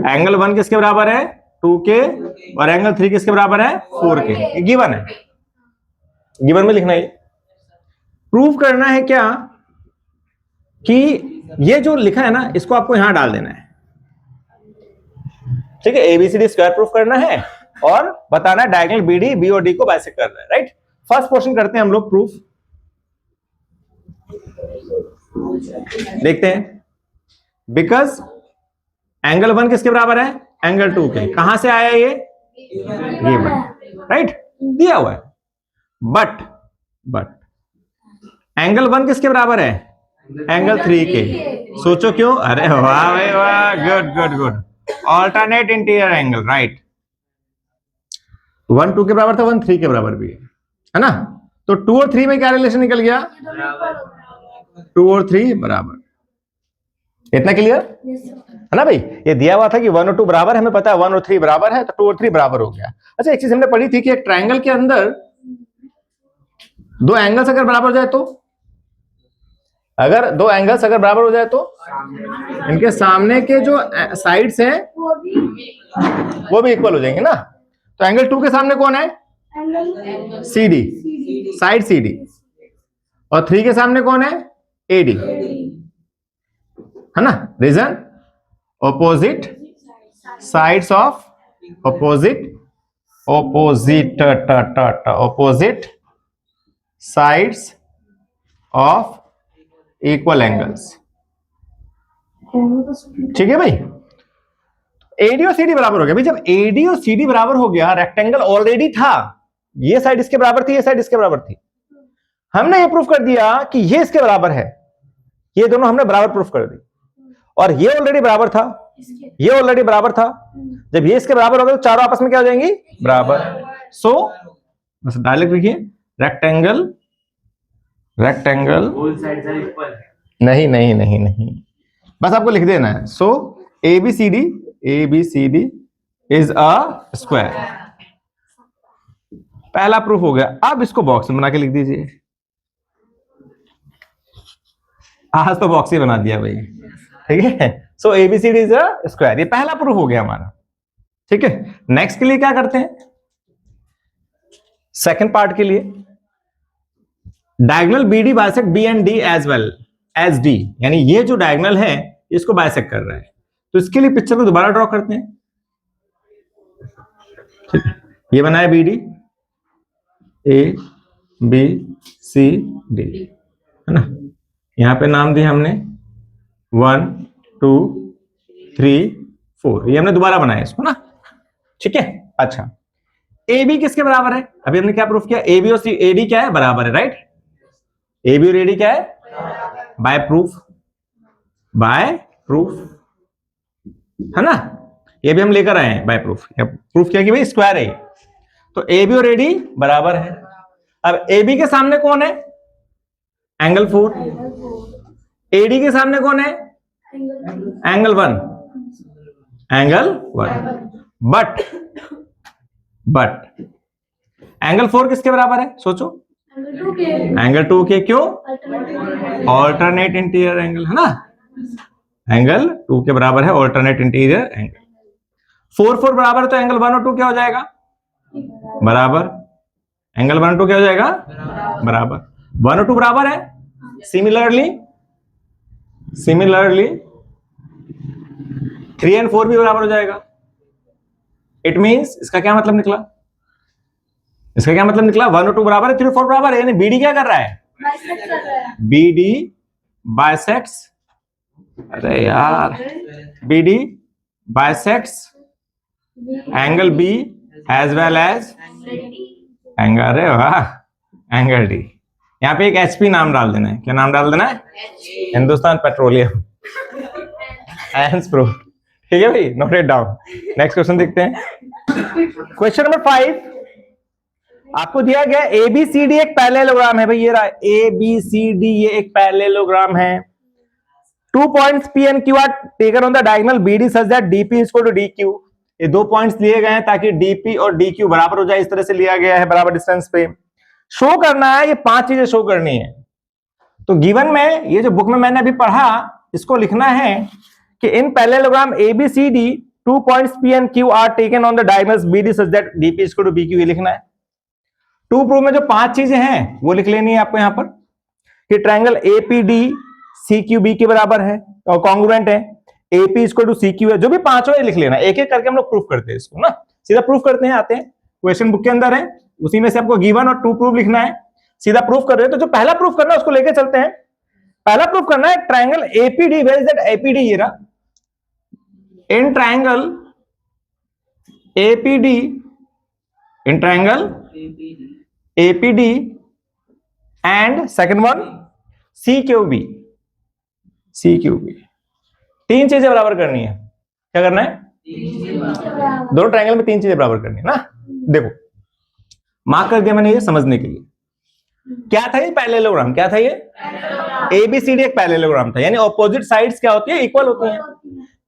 angle 1 किसके बराबर है? 2 के, और एंगल 3 किसके बराबर है? 4 के। ये गिवन है, गिवन में लिखना है। प्रूव करना है क्या कि ये जो लिखा है ना इसको आपको यहां डाल देना है, ठीक है। ABCD स्क्वायर प्रूफ करना है और बताना है डायगोनल BD B और D को बाइसेक्ट कर रहा है, राइट। फर्स्ट क्वेश्चन करते हैं हम लोग प्रूफ, देखते हैं। बिकॉज एंगल 1 किसके बराबर है? एंगल 2 के। कहां से आया ये? राइट, दिया हुआ है। बट एंगल 1 किसके बराबर है? Angle 3K। सोचो क्यों? अरे वाह भाई वाह, good good good. Alternate interior angle, right. 1 2 के बराबर था, 1 3 के बराबर भी है ना। तो 2 और 3 में क्या रिलेशन निकल गया? 2 और 3 बराबर। इतना क्लियर है ना भाई? ये दिया हुआ था कि 1 और 2 बराबर है, हमें पता है 1 और 3 बराबर है, तो 2 और 3 बराबर हो गया। अच्छा, एक चीज हमने पढ़ी थी कि एक ट्रायंगल के अंदर दो एंगल्स अगर बराबर हो जाए तो, अगर दो एंगल्स अगर बराबर हो जाए तो इनके सामने के जो साइड्स हैं वो भी इक्वल हो जाएंगे ना। तो एंगल 2 के सामने कौन है? CD, side CD। और 3 के सामने कौन है? AD, है ना। Reason? Opposite sides of opposite sides of equal angles. ठीक है भाई। AD और CD बराबर हो गया भाई। जब AD और CD बराबर हो गया, रेक्टेंगल ऑलरेडी था, ये साइड इसके बराबर थी, ये साइड इसके बराबर थी, हमने ये प्रूफ कर दिया कि ये इसके बराबर है, ये दोनों हमने बराबर प्रूफ कर दी। और ये ऑलरेडी बराबर था, ये ऑलरेडी बराबर था। जब ये इसके बराबर हो गया तो चारों आपस में क्या हो जाएंगी? बराबर। सो बस डायरेक्ट लिखिए, रेक्टेंगल नहीं नहीं नहीं नहीं, बस आपको लिख देना है। सो ABCD इज अ स्क्वायर। पहला प्रूफ हो गया। अब इसको बॉक्स में बना के लिख दीजिए। आज तो बॉक्स ही बना दिया भाई, ठीक है। सो ABCD इज अ स्क्वायर, ये पहला प्रूफ हो गया हमारा। ठीक है, नेक्स्ट के लिए क्या करते हैं? सेकंड पार्ट के लिए, diagonal BD bisect B and D as well as D, यानी ये जो डायगोनल है इसको बाइसेक्ट कर रहा है। तो इसके लिए पिक्चर को दोबारा ड्रॉ करते हैं। ठीक है, ये बना है BD, ABCD, है ना। यहां पे नाम दिया हमने 1 2 3 4, ये हमने दोबारा बनाया इसको ना। ठीक है, अच्छा AB किसके बराबर है? अभी हमने क्या प्रूफ किया? AB और AD क्या है? बराबर है, राइट। AB और AD क्या है? बाय प्रूफ, है ना। ये भी हम लेकर आए हैं बाय प्रूफ। प्रूफ किया कि भाई स्क्वायर है। तो AB और AD बराबर है। अब AB के सामने कौन है? एंगल 4। AD के सामने कौन है? एंगल 1। बट एंगल 4 किसके बराबर है? सोचो। एंगल 2 के। क्यों? ऑल्टरनेट इंटीरियर एंगल, है ना। एंगल 2 के बराबर है ऑल्टरनेट इंटीरियर एंगल। 4 4 बराबर है, तो एंगल 1 और 2 क्या हो जाएगा? बराबर। एंगल 1 और 2 क्या हो जाएगा? बराबर। 1 और 2 बराबर है। सिमिलरली 3 एंड 4 भी बराबर हो जाएगा। इट मींस इसका क्या मतलब निकला? 1 और 2 बराबर है, 3 और 4 बराबर है, यानी BD क्या कर रहा है? BD बाइसेक्ट्स, अरे यार, BD bisects angle B as well as angle, अरे वाह, एंगल D। यहां पे एक HP नाम डाल देना है। क्या नाम डाल देना है? हिंदुस्तान पेट्रोलियम। प्रूफ। ठीक है भाई, note it down. Next question देखते हैं। क्वेश्चन नंबर 5 आपको दिया गया ABCD एक पैरेललोग्राम है भाई। ये रहा ABCD, ये एक पैरेललोग्राम है। 2 points P and Q are taken on the diagonal BD such that DP is equal to DQ। ये 2 पॉइंट्स लिए गए हैं ताकि DP और DQ बराबर हो जाए, इस तरह से लिया गया है, बराबर डिस्टेंस पे। शो करना है, ये 5 चीजें शो करनी है। तो गिवन में, ये जो बुक में मैंने अभी पढ़ा, इसको लिखना है कि in parallelogram ABCD 2 points P and Q are taken on the diagonals BD such that DP is equal to BQ, ये लिखना है। 2 प्रूफ में जो 5 चीजें हैं वो लिख लेनी है आपको यहां पर, कि ट्रायंगल APD CQB के बराबर है और कॉन्ग्रुएंट है, AP इक्वल टू CQ है। जो भी 5 है लिख लेना, एक एक करके हम लोग प्रूफ करते हैं इसको ना। सीधा प्रूफ करते हैं, आते हैं, क्वेश्चन बुक के अंदर है, उसी में से आपको गिवन और 2 प्रूफ लिखना है। सीधा प्रूफ कर रहे हैं, तो जो पहला प्रूफ करना है उसको लेके चलते हैं। पहला प्रूफ करना है triangle APD, where is that APD? ये रहा। In triangle APD and second one CQB, C Q B. तीन चीजें बराबर करनी है। क्या करना है? दोनों ट्रायंगल में तीन चीजें बराबर करनी है ना। देखो मार्क कर दिया मैंने ये समझने के लिए। क्या था ये? पैरेललोग्राम। क्या था ये? एबीसीडी एक पैरेललोग्राम था, यानी ऑपोजिट साइड्स क्या होती है? इक्वल होती हैं।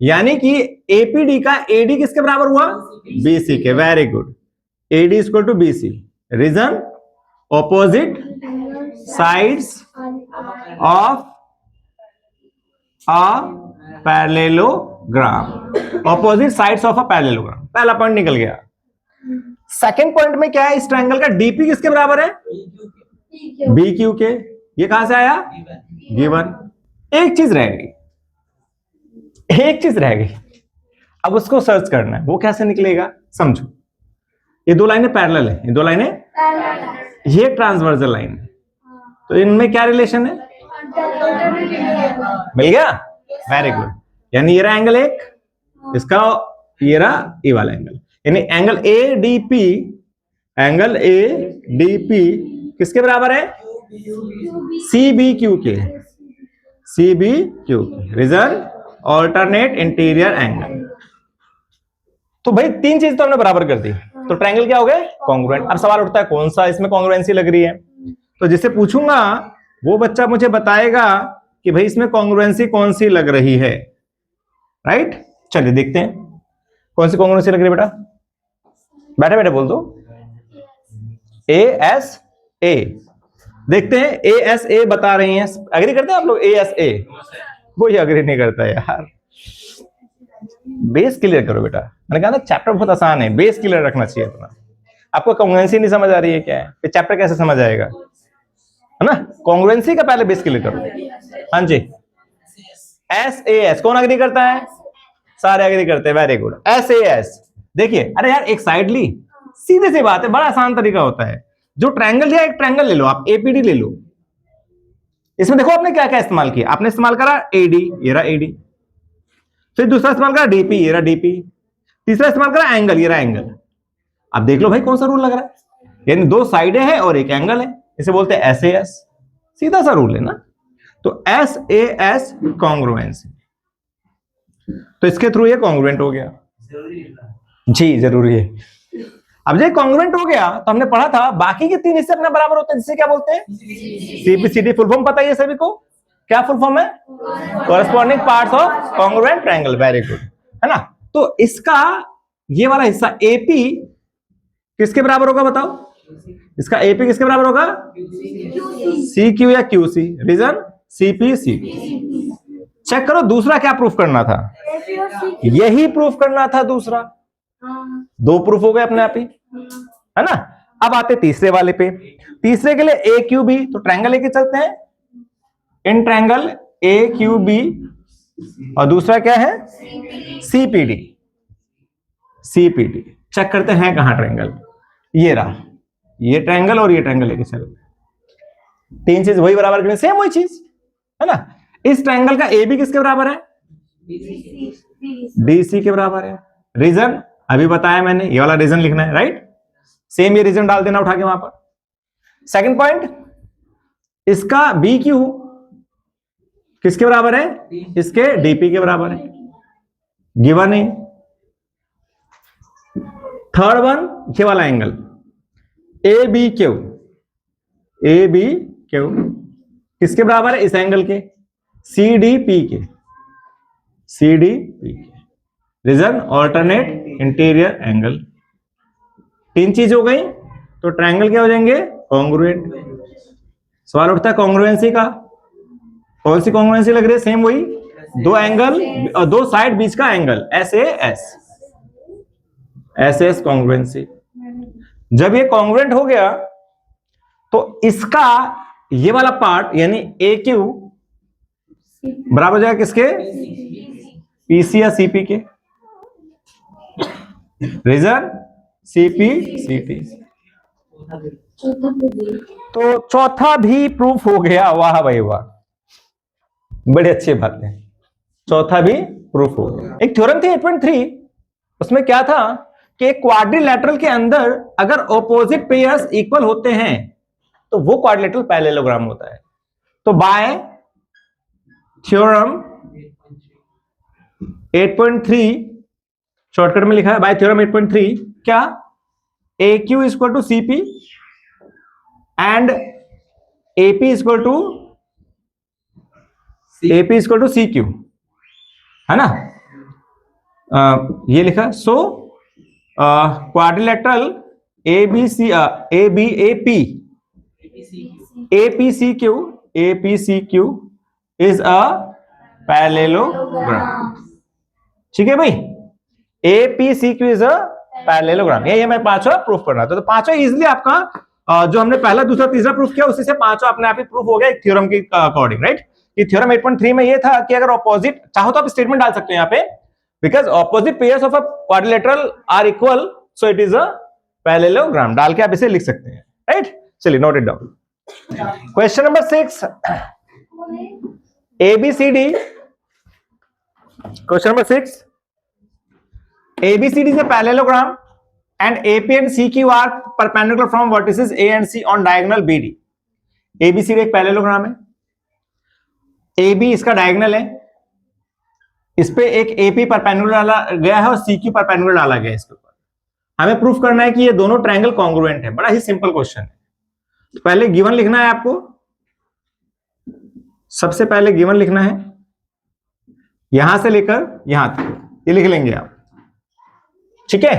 यानी कि एपीडी का एडी किसके बराबर हुआ? बीसी के। Very good. AD equal to BC. Reason? Opposite sides of a parallelogram. Opposite sides of a parallelogram. पहला पॉइंट निकल गया। सेकंड पॉइंट में क्या है? इस ट्रायंगल का डीपी किसके बराबर है? बी क्यू के। ये कहां से आया? गिवन। एक चीज रह गई, एक चीज रह गई। अब उसको सर्च करना है। वो कैसे निकलेगा? समझो, ये दो लाइनें पैरेलल है, ये दो लाइनें, ये ट्रांसवर्सल लाइन है, तो इनमें क्या रिलेशन है? मिल गया? Very good. यानी ये रहा एंगल एक, इसका ये रहा ये वाला एंगल, यानी angle A D P, angle A D P किसके बराबर है? सी बी क्यू के। सी बी क्यू के। रीजन? Alternate interior angle. तो भाई तीन चीज तो हमने बराबर कर दी, तो ट्रायंगल क्या हो गया? कॉन्ग्रुएंट। अब सवाल उठता है कौन सा इसमें कॉन्ग्रुएंसी लग रही है? तो जिसे पूछूंगा वो बच्चा मुझे बताएगा कि भाई इसमें कॉन्ग्रुएंसी कौन सी लग रही है। राइट? चलिए देखते हैं कौन सी कॉन्ग्रुएंसी लग रही है। बेटा बैठे बैठे बोल दो। A S A. देखते हैं ए एस ए बता रही हैं। अग्री करते हैं आप लोग? ए एस ए कोई अग्री नहीं करता यार। बेस क्लियर करो बेटा। मैंने कहा ना चैप्टर बहुत आसान है, बेस क्लियर रखना चाहिए अपना। आपको कॉन्ग्रुएंसी नहीं समझ आ रही है क्या है, फिर चैप्टर कैसे समझ आएगा? है ना? कॉन्ग्रुएंसी का पहले बेस क्लियर करो। हाँ जी, एस ए एस कौन अग्री करता है? सारे अग्री करते हैं। Very good. S A S. देखिए, अरे यार एक साइड ली, सीधे सी बात है, बड़ा आसान तरीका होता है। जो ट्रायंगल लिया, एक ट्रायंगल ले लो आप, एपीडी ले लो। इसमें देखो आपने क्या क्या इस्तेमाल किया। आपने इस्तेमाल करा एडी, ये रहा एडी। फिर दूसरा इस्तेमाल करा डीपी, ये रहा डीपी। तीसरा इस्तेमाल करा एंगल, ये रहा एंगल। अब देख लो भाई कौन सा रूल लग रहा है। यानी दो साइडें हैं और एक एंगल है, इसे बोलते हैं एस ए एस। सीधा सा रूल है ना। तो एस ए एस कॉन्ग्रुएंसी, तो इसके थ्रू ये कॉन्ग्रुएंट हो गया। जी जरूरी है। अब जब कॉन्ग्रुएंट हो गया तो हमने पढ़ा था बाकी के तीन हिस्से अपने बराबर होते हैं, जिसे क्या बोलते हैं? सीपीसीडी। फुल फॉर्म पता है सभी को? क्या फुल फॉर्म है? Corresponding parts of congruent triangle. Very good, है ना। तो इसका ये वाला हिस्सा एपी किसके बराबर होगा बताओ? इसका एपी किसके बराबर होगा? सी क्यू या क्यू सी। रीजन? सीपी सी। चेक करो दूसरा क्या प्रूफ करना था? यही प्रूफ करना था दूसरा। दो प्रूफ हो गए अपने आप ही, है ना। अब आते तीसरे वाले पे। तीसरे के लिए ए क्यू बी, तो ट्रायंगल लेके चलते हैं। In triangle A Q B, और दूसरा क्या है? सीपीडी। सीपीडी चेक करते हैं कहां ट्रायंगल। ये रहा, ये ट्रायंगल और ये ट्रायंगल लेके चलो। तीन चीज वही बराबर करनी, सेम वही चीज, है ना। इस ट्रायंगल का ए बी किसके बराबर है? डीसी के बराबर है। रीजन अभी बताया मैंने, ये वाला रीजन लिखना है। राइट? सेम ये रीजन डाल देना उठा के वहां पर। सेकंड पॉइंट, इसका बी क्यू किसके बराबर है? इसके डीपी के बराबर है, गिवन है। थर्ड वन, ये वाला angle A B Q, A B Q किसके बराबर है? इस एंगल के, सी डी पी के, सी डी पी के। रीजन? Alternate interior angle. तीन चीज हो गई, तो ट्रायंगल क्या हो जाएंगे? कॉन्ग्रुएंट। सवाल उठता है कॉन्ग्रुएंसी का। कौन सी कॉन्ग्रुएंसी लग रही है? सेम वही, दो एंगल और दो साइड बीच का angle, S A S. S S congruency. जब ये कॉन्ग्रुएंट हो गया तो इसका ये वाला पार्ट यानी ए क्यू बराबर हो जाएगा किसके? पीसी या सीपी के। रीजन? सीपी सीटी। तो चौथा भी प्रूफ हो गया। वाह भाई वाह, बड़ी अच्छी बात है। चौथा भी प्रूफ हो गया। एक थ्योरम थी 8.3, उसमें क्या था कि एक क्वाड्रिलैटरल के अंदर अगर ऑपोजिट पेयर्स इक्वल होते हैं तो वो क्वाड्रिलैटरल पैरेललोग्राम होता है। तो बाय थ्योरम 8.3 शॉर्टकट में लिखा है बाय थ्योरम 8.3 क्या AQ equal to CP and AP equal to CQ है ना। ये लिखा so quadrilateral APCQ is a parallelogram. ठीक है भाई, APCQ इज अ पैरेललोग्राम। ये हमें पांचों प्रूफ करना था। तो पांचों इजिली आपका जो हमने पहला दूसरा तीसरा प्रूफ किया उसी से पांचों अपने आप ही प्रूफ हो गया एक थ्योरम के अकॉर्डिंग, राइट। कि थ्योरम 8.3 में ये था कि अगर ऑपोजिट चाहो तो आप स्टेटमेंट डाल सकते हैं यहाँ पे, because opposite pairs of a quadrilateral are equal so it is a parallelogram डाल के आप इसे लिख सकते हैं, राइट। चलिए note it down. Question number 6 ABCD। Question number 6 ABCD is a parallelogram and AP and CQ are perpendicular from vertices A and C on diagonal BD। ABCD एक parallelogram है, AB इसका डायगोनल है, इस पे एक AP perpendicular डाला गया है और CQ परपेंडिकुलर डाला गया है इसके ऊपर। हमें प्रूफ करना है कि ये दोनों ट्रायंगल कॉन्ग्रुएंट है। बड़ा ही सिंपल क्वेश्चन है। तो पहले गिवन लिखना है आपको, सबसे पहले गिवन लिखना है यहां से लेकर यहां तक, ये लिख लेंगे आप, ठीक है।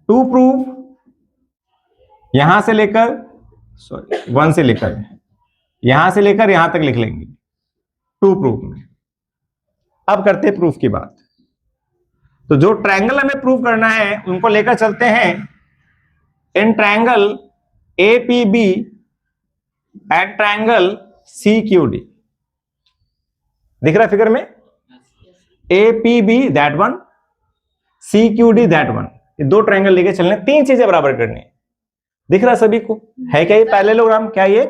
टू प्रूव यहां से लेकर सॉरी 1 से लेकर यहां से लेकर यहां तक लिख लेंगे टू प्रूफ में। अब करते हैं प्रूफ की बात। तो जो ट्रायंगल हमें प्रूव करना है उनको लेकर चलते हैं in triangle APB and triangle CQD। दिख रहा है फिगर में, APB that one, CQD that one. ये दो ट्रायंगल लेके चलने, तीन चीजें बराबर करनी है। दिख रहा सभी को, है क्या ये पैरेललोग्राम, क्या ये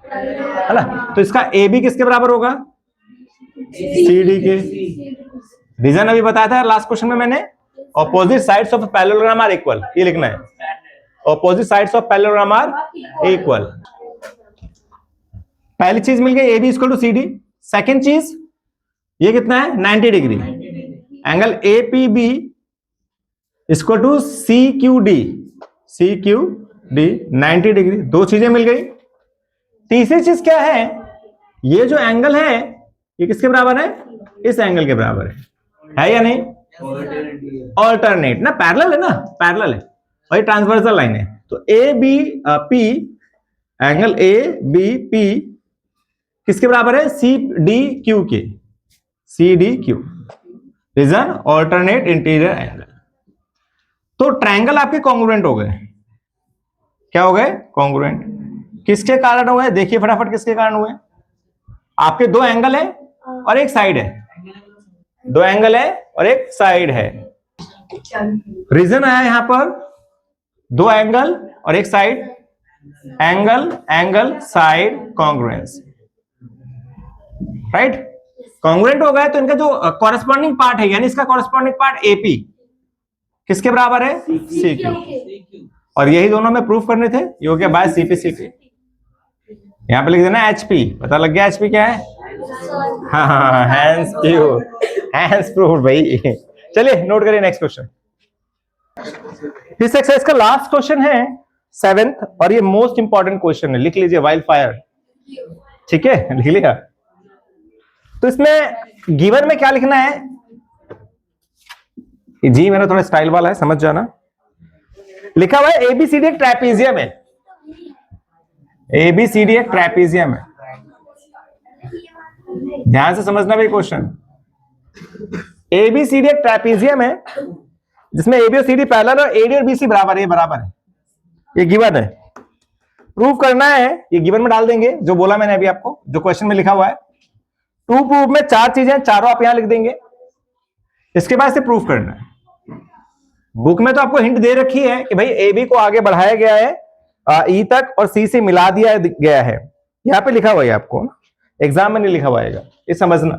है ना। तो इसका AB किसके बराबर होगा, CD के। रीजन अभी बताया था लास्ट क्वेश्चन में मैंने, opposite sides of parallelogram are equal, ये लिखना है, opposite sides of parallelogram are equal. पहली चीज मिल गई AB equal to CD। Second चीज ये कितना है 90 degree, angle APB equal to CQD 90 degree. दो चीजें मिल गई। तीसरी चीज क्या है, ये जो एंगल है ये किसके बराबर है, इस एंगल के बराबर है या नहीं, ऑल्टरनेट ना, पैरेलल है ना, पैरेलल है और ये ट्रांसवर्सल लाइन है। तो ABP एंगल ABP किसके बराबर है, CDQ के, CDQ reason alternate interior angle. तो ट्रायंगल आपके कॉन्ग्रुएंट हो गए। क्या हो गए, कॉन्ग्रुएंट। किसके कारण हुए, देखिए फटाफट किसके कारण हुए। आपके दो एंगल है और एक साइड है, दो एंगल है और एक साइड है। रीजन आया यहां पर दो एंगल और एक side, angle angle side congruence, right. Congruent हो गया तो इनका जो कॉरेस्पॉन्डिंग पार्ट है, यानी इसका कॉरेस्पॉन्डिंग पार्ट AP किसके बराबर है, CQ। और यही दोनों में प्रूफ करने थे, ये हो गया बाय CP। यहां पे लिख देना HP, पता लग गया HP क्या है, हाँ हैंस प्रूफ भाई। चलिए नोट करिए नेक्स्ट क्वेश्चन। इस एक्सरसाइज का लास्ट क्वेश्चन है 7th और ये मोस्ट इंपॉर्टेंट क्वेश्चन है, लिख लीजिए वाइल्ड फायर, ठीक है, लिख लिया। तो इसमें गिवन में क्या लिखना है, जी मेरा थोड़ा स्टाइल वाला है, समझ जाना। लिखा हुआ है ABCD एक ट्रेपीजियम है, ABCD एक ट्रेपीजियम है। ध्यान से समझना भाई क्वेश्चन। ABCD एक ट्रेपीजियम है जिसमें AB और CD पैरेलल और AD और BC बराबर है, ये गिवन है। प्रूव करना है, ये गिवन में डाल देंगे जो बोला मैंने अभी आपको, जो क्वेश्चन में लिखा हुआ है। टू प्रूफ में चार चीजें, चारों आप यहां लिख देंगे। इसके बाद से प्रूफ करना है। बुक में तो आपको हिंट दे रखी है कि भाई AB को आगे बढ़ाया गया है E तक और C से मिला दिया गया है, यहां पे लिखा हुआ है आपको, एग्जाम में नहीं लिखा हुआ है। ये समझना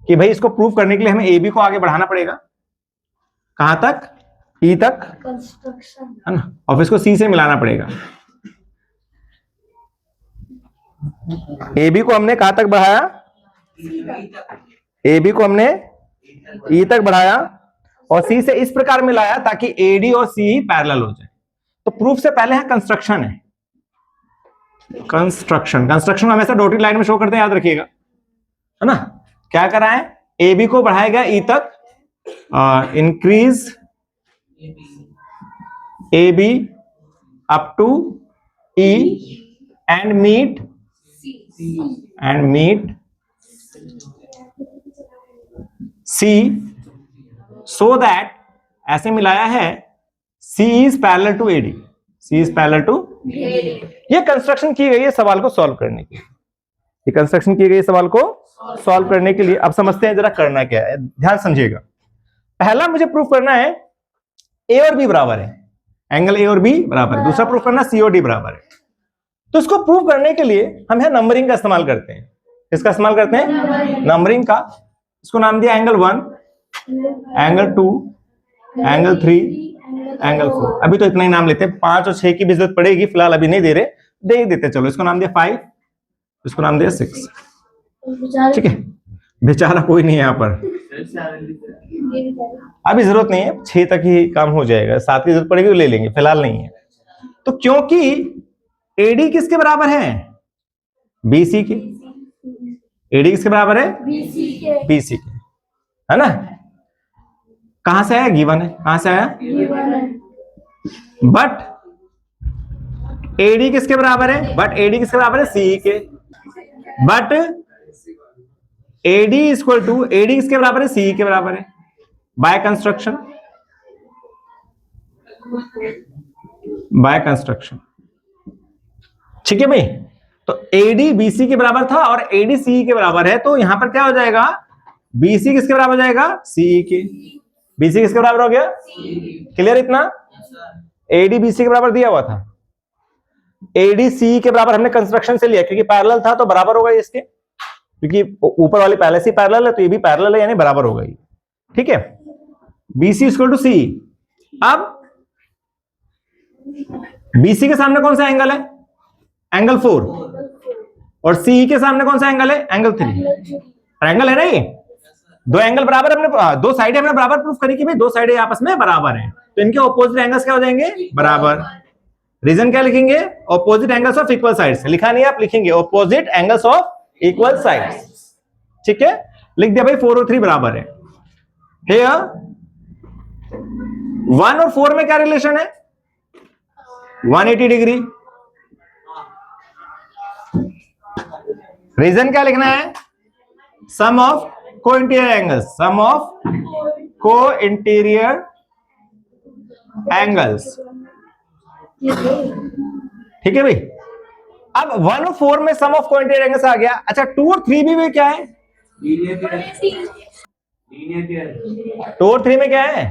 कि भाई इसको प्रूव करने के लिए हमें AB को आगे बढ़ाना पड़ेगा, कहां तक, E तक, है ना, और इसको C से मिलाना पड़ेगा। AB को हमने कहां तक बढ़ाया, ए बी को हमने ई तक बढ़ाया और सी से इस प्रकार मिलाया ताकि एडी और सी पैरेलल हो जाए। तो प्रूफ से पहले है कंस्ट्रक्शन है। कंस्ट्रक्शन हमेशा डॉटेड लाइन में शो करते हैं, याद रखिएगा, है ना। क्या करा है, ए बी को बढ़ाया गया ई तक, increase A B up to E and meet C so that, ऐसे मिलाया है, C is parallel to AD, C is parallel to. ये कंस्ट्रक्शन की गई है सवाल को सॉल्व करने के लिए, ये कंस्ट्रक्शन की गई है सवाल को सॉल्व करने के लिए। अब समझते हैं जरा करना क्या है, ध्यान समझिएगा। पहला मुझे प्रूफ करना है ए और बी बराबर है, एंगल ए और बी बराबर है। दूसरा प्रूफ करना सी और डी बराबर है। तो इसको प्रूव करने के लिए हम यहां नंबरिंग का इस्तेमाल करते हैं। किसका इस्तेमाल करते हैं, नंबरिंग का। इसको नाम दिया एंगल 1, एंगल 2, एंगल 3, एंगल 4। अभी तो इतना ही नाम लेते हैं, 5 और 6 की भी जरूरत पड़ेगी, फिलहाल अभी नहीं दे रहे, दे देते। चलो इसको नाम दिया 5, इसको नाम दिया 6। ठीक है, बेचारा कोई नहीं है यहाँ पर, अभी जरूरत नहीं है, 6 तक ही काम हो जाएगा, 7 की जरूरत पड़ेगी तो ले लेंगे, फिलहाल नहीं है। तो क्योंकि एडी किसके बराबर है, बीसी के। एडी किसके बराबर है, बीसी के, है ना। कहां से आया, गिवन है, कहां से आया, बट एडी किसके बराबर है, बट एडी किसके बराबर है, सी के। But AD equal to, AD किसके बराबर है, सी के बराबर है, बाय कंस्ट्रक्शन, बाय कंस्ट्रक्शन। ठीक है भाई। तो एडी बीसी के बराबर था और एडी सी के बराबर है, तो यहां पर क्या हो जाएगा, बीसी किसके बराबर हो जाएगा, सी के। बीसी किसके बराबर हो गया, क्लियर इतना। एडी बीसी के बराबर दिया हुआ था, एडी सी के बराबर हमने कंस्ट्रक्शन से लिया क्योंकि पैरेलल था तो बराबर होगा इसके, क्योंकि ऊपर वाली पहले से पैरेलल है तो ये भी पैरेलल है, यानी बराबर होगा ये। ठीक है, बीसी इक्वल टू सी। अब बीसी के सामने कौन सा एंगल है, एंगल 4, और सी के सामने कौन सा एंगल है, एंगल 3। एंगल है ना ये, दो एंगल बराबर, हमने दो साइडें हमने बराबर प्रूफ करी कि भाई दो साइडें आपस में बराबर हैं, तो इनके ऑपोजिट एंगल्स क्या हो जाएंगे, बराबर। रीजन क्या लिखेंगे, opposite angles of equal sides. लिखा नहीं, आप लिखेंगे opposite angles of equal sides. ठीक है, लिख दिया भाई 4 और 3 बराबर है। हियर 1 और 4 में क्या रिलेशन है, 180 डिग्री। रीजन क्या लिखना है, सम ऑफ को इंटीरियर एंगल्स, सम ऑफ को इंटीरियर एंगल्स। ठीक है भाई। अब 1 और 4 में सम ऑफ को इंटीरियर एंगल्स आ गया। अच्छा 2 और 3 में क्या है, 2 और 3 में क्या है,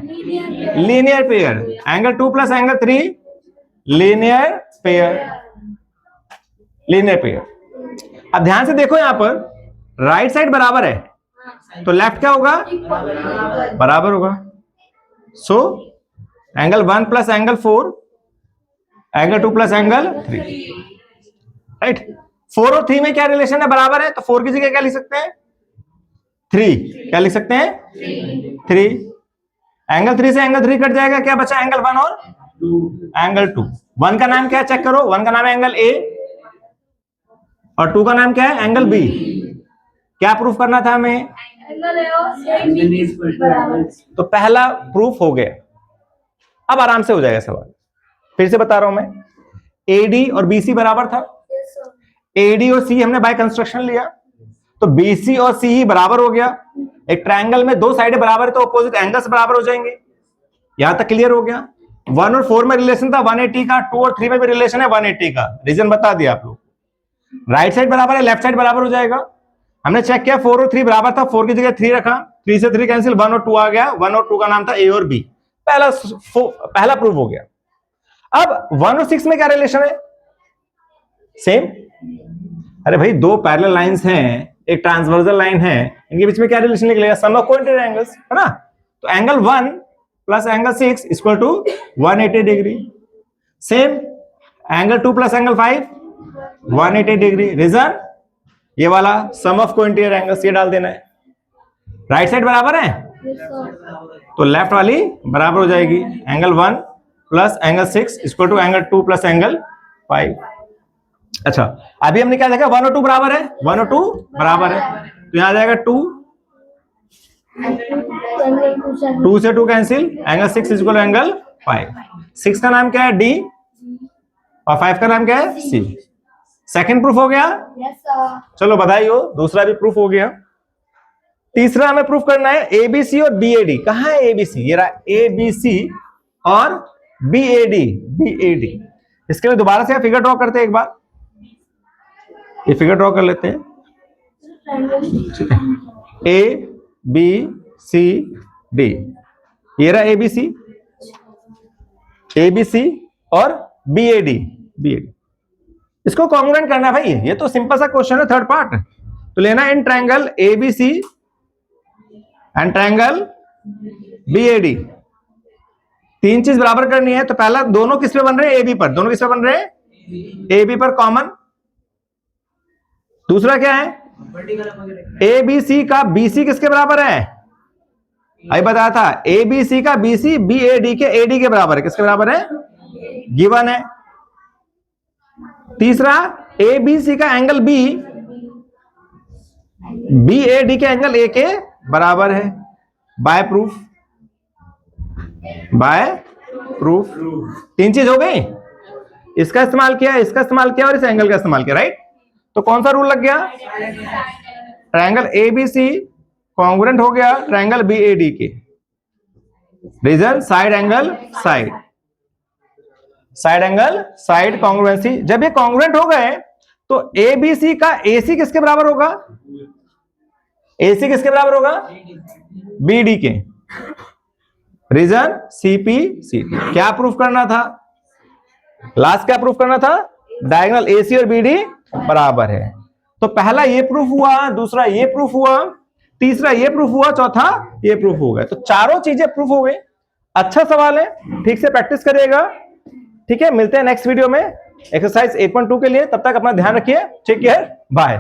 linear pair. Angle 2 plus angle 3 linear pair, linear pair. अब ध्यान से देखो, यहां पर राइट साइड बराबर है तो लेफ्ट क्या होगा, बराबर होगा। So angle 1 plus angle 4, angle 2 plus angle 3, right. 4 और 3 में क्या रिलेशन है, बराबर है, तो 4 की जगह क्या लिख सकते हैं, 3। क्या लिख सकते हैं, 3। एंगल 3 से एंगल 3 कट जाएगा, क्या बचा, एंगल 1 और एंगल 2। 1 का नाम क्या है, चेक करो, 1 का नाम है एंगल ए और 2 का नाम क्या है, एंगल बी। क्या प्रूफ करना था हमें, तो पहला प्रूफ हो गया। अब आराम से हो जाएगा सवाल। फिर से बता रहा हूं मैं, एडी और बीसी बराबर था, एडी और सी हमने बाय कंस्ट्रक्शन लिया, तो बीसी और सी बराबर हो गया। एक ट्रायंगल में दो साइडें बराबर है तो ऑपोजिट एंगल्स बराबर हो जाएंगे। यहां तक क्लियर हो गया। 1 और 4 में रिलेशन था 180 का, 2 और 3 में भी रिलेशन है 180 का। रीजन बता दिया आप लोग। राइट साइड बराबर है, लेफ्ट साइड बराबर हो जाएगा। हमने चेक किया 4 और 3 बराबर था, 4 की जगह 3 रखा, 3 से 3 कैंसिल, 1 और 2 आ गया। 1 और 2 का नाम था ए और बी। पहला प्रूफ हो गया। अब 1 और 6 में क्या रिलेशन है, सेम। अरे भाई दो पैरेलल लाइंस हैं, एक ट्रांसवर्सल लाइन है, इनके बीच में क्या रिलेशन निकलेगा, सम ऑफ कोइंसिडेंट एंगल्स, है ना। तो angle 1 plus angle 6 equal to 180 degree. Same angle 2 plus angle 5 180 degree. Reason ये वाला सम ऑफ कोइंटीरियर एंगल्स, ये डाल देना है। राइट साइड बराबर है Yes, sir. तो लेफ्ट वाली बराबर हो जाएगी, angle 1 plus angle 6 equal to angle 2 plus angle 5। अच्छा, अभी हमने क्या देखा, 1 और 2 बराबर है, 1 और 2 बराबर है, तो यहां आ जाएगा 2, 2 से 2 cancel, angle 6 equal to angle 5। 6 का नाम क्या है, डी, और 5 का नाम क्या है, सी। सेकंड प्रूफ हो गया। Yes, sir. चलो बधाई हो, दूसरा भी प्रूफ हो गया। तीसरा हमें प्रूफ करना है एबीसी और बीएडी। कहां है एबीसी, ये रहा एबीसी और बीएडी, बीएडी। इसके लिए दोबारा से फिगर ड्रॉ करते हैं एक बार, ये फिगर ड्रॉ कर लेते हैं। ए बी सी डी, ये रहा एबीसी, एबीसी और बीएडी, बीएडी। इसको कॉन्ग्रुएंट करना है भाई, ये तो सिंपल सा क्वेश्चन है, थर्ड पार्ट। तो लेना in triangle ABC and triangle BOD, तीन चीज बराबर करनी है। तो पहला, दोनों किस पे बन रहे हैं, एबी पर, दोनों किस पे बन रहे हैं, एबी पर कॉमन। दूसरा क्या है, एबीसी का बीसी किसके बराबर है, अभी बताया था, एबीसी का बीसी बीएडी के एडी के बराबर है, किसके बराबर है, गिवन है। तीसरा, एबीसी का एंगल बी बीएडी के एंगल ए के बराबर है, बाय प्रूफ, बाय प्रूफ। तीन चीज हो गई, इसका इस्तेमाल किया, इसका इस्तेमाल किया और इस एंगल का इस्तेमाल किया, राइट। तो कौन सा रूल लग गया, ट्रायंगल एबीसी कॉन्ग्रुएंट हो गया ट्रायंगल बीएडी के। Reason, side angle side, side angle side congruency. जब ये कॉन्ग्रुएंट हो गए तो एबीसी का एसी किसके बराबर होगा, एसी किसके बराबर होगा, बीडी के। रीजन, सीपी सीटी। क्या प्रूफ करना था, लास्ट क्या प्रूफ करना था, डायगोनल एसी और बीडी बराबर है। तो पहला ये प्रूफ हुआ, दूसरा ये प्रूफ हुआ, तीसरा ये प्रूफ हुआ, चौथा ये प्रूफ हो गया। तो चारों चीजें प्रूफ हो गई। अच्छा सवाल है, ठीक से प्रैक्टिस करिएगा। ठीक है, मिलते हैं नेक्स्ट वीडियो में एक्सरसाइज 8.2 के लिए। तब तक अपना ध्यान रखिए, टेक केयर, बाय।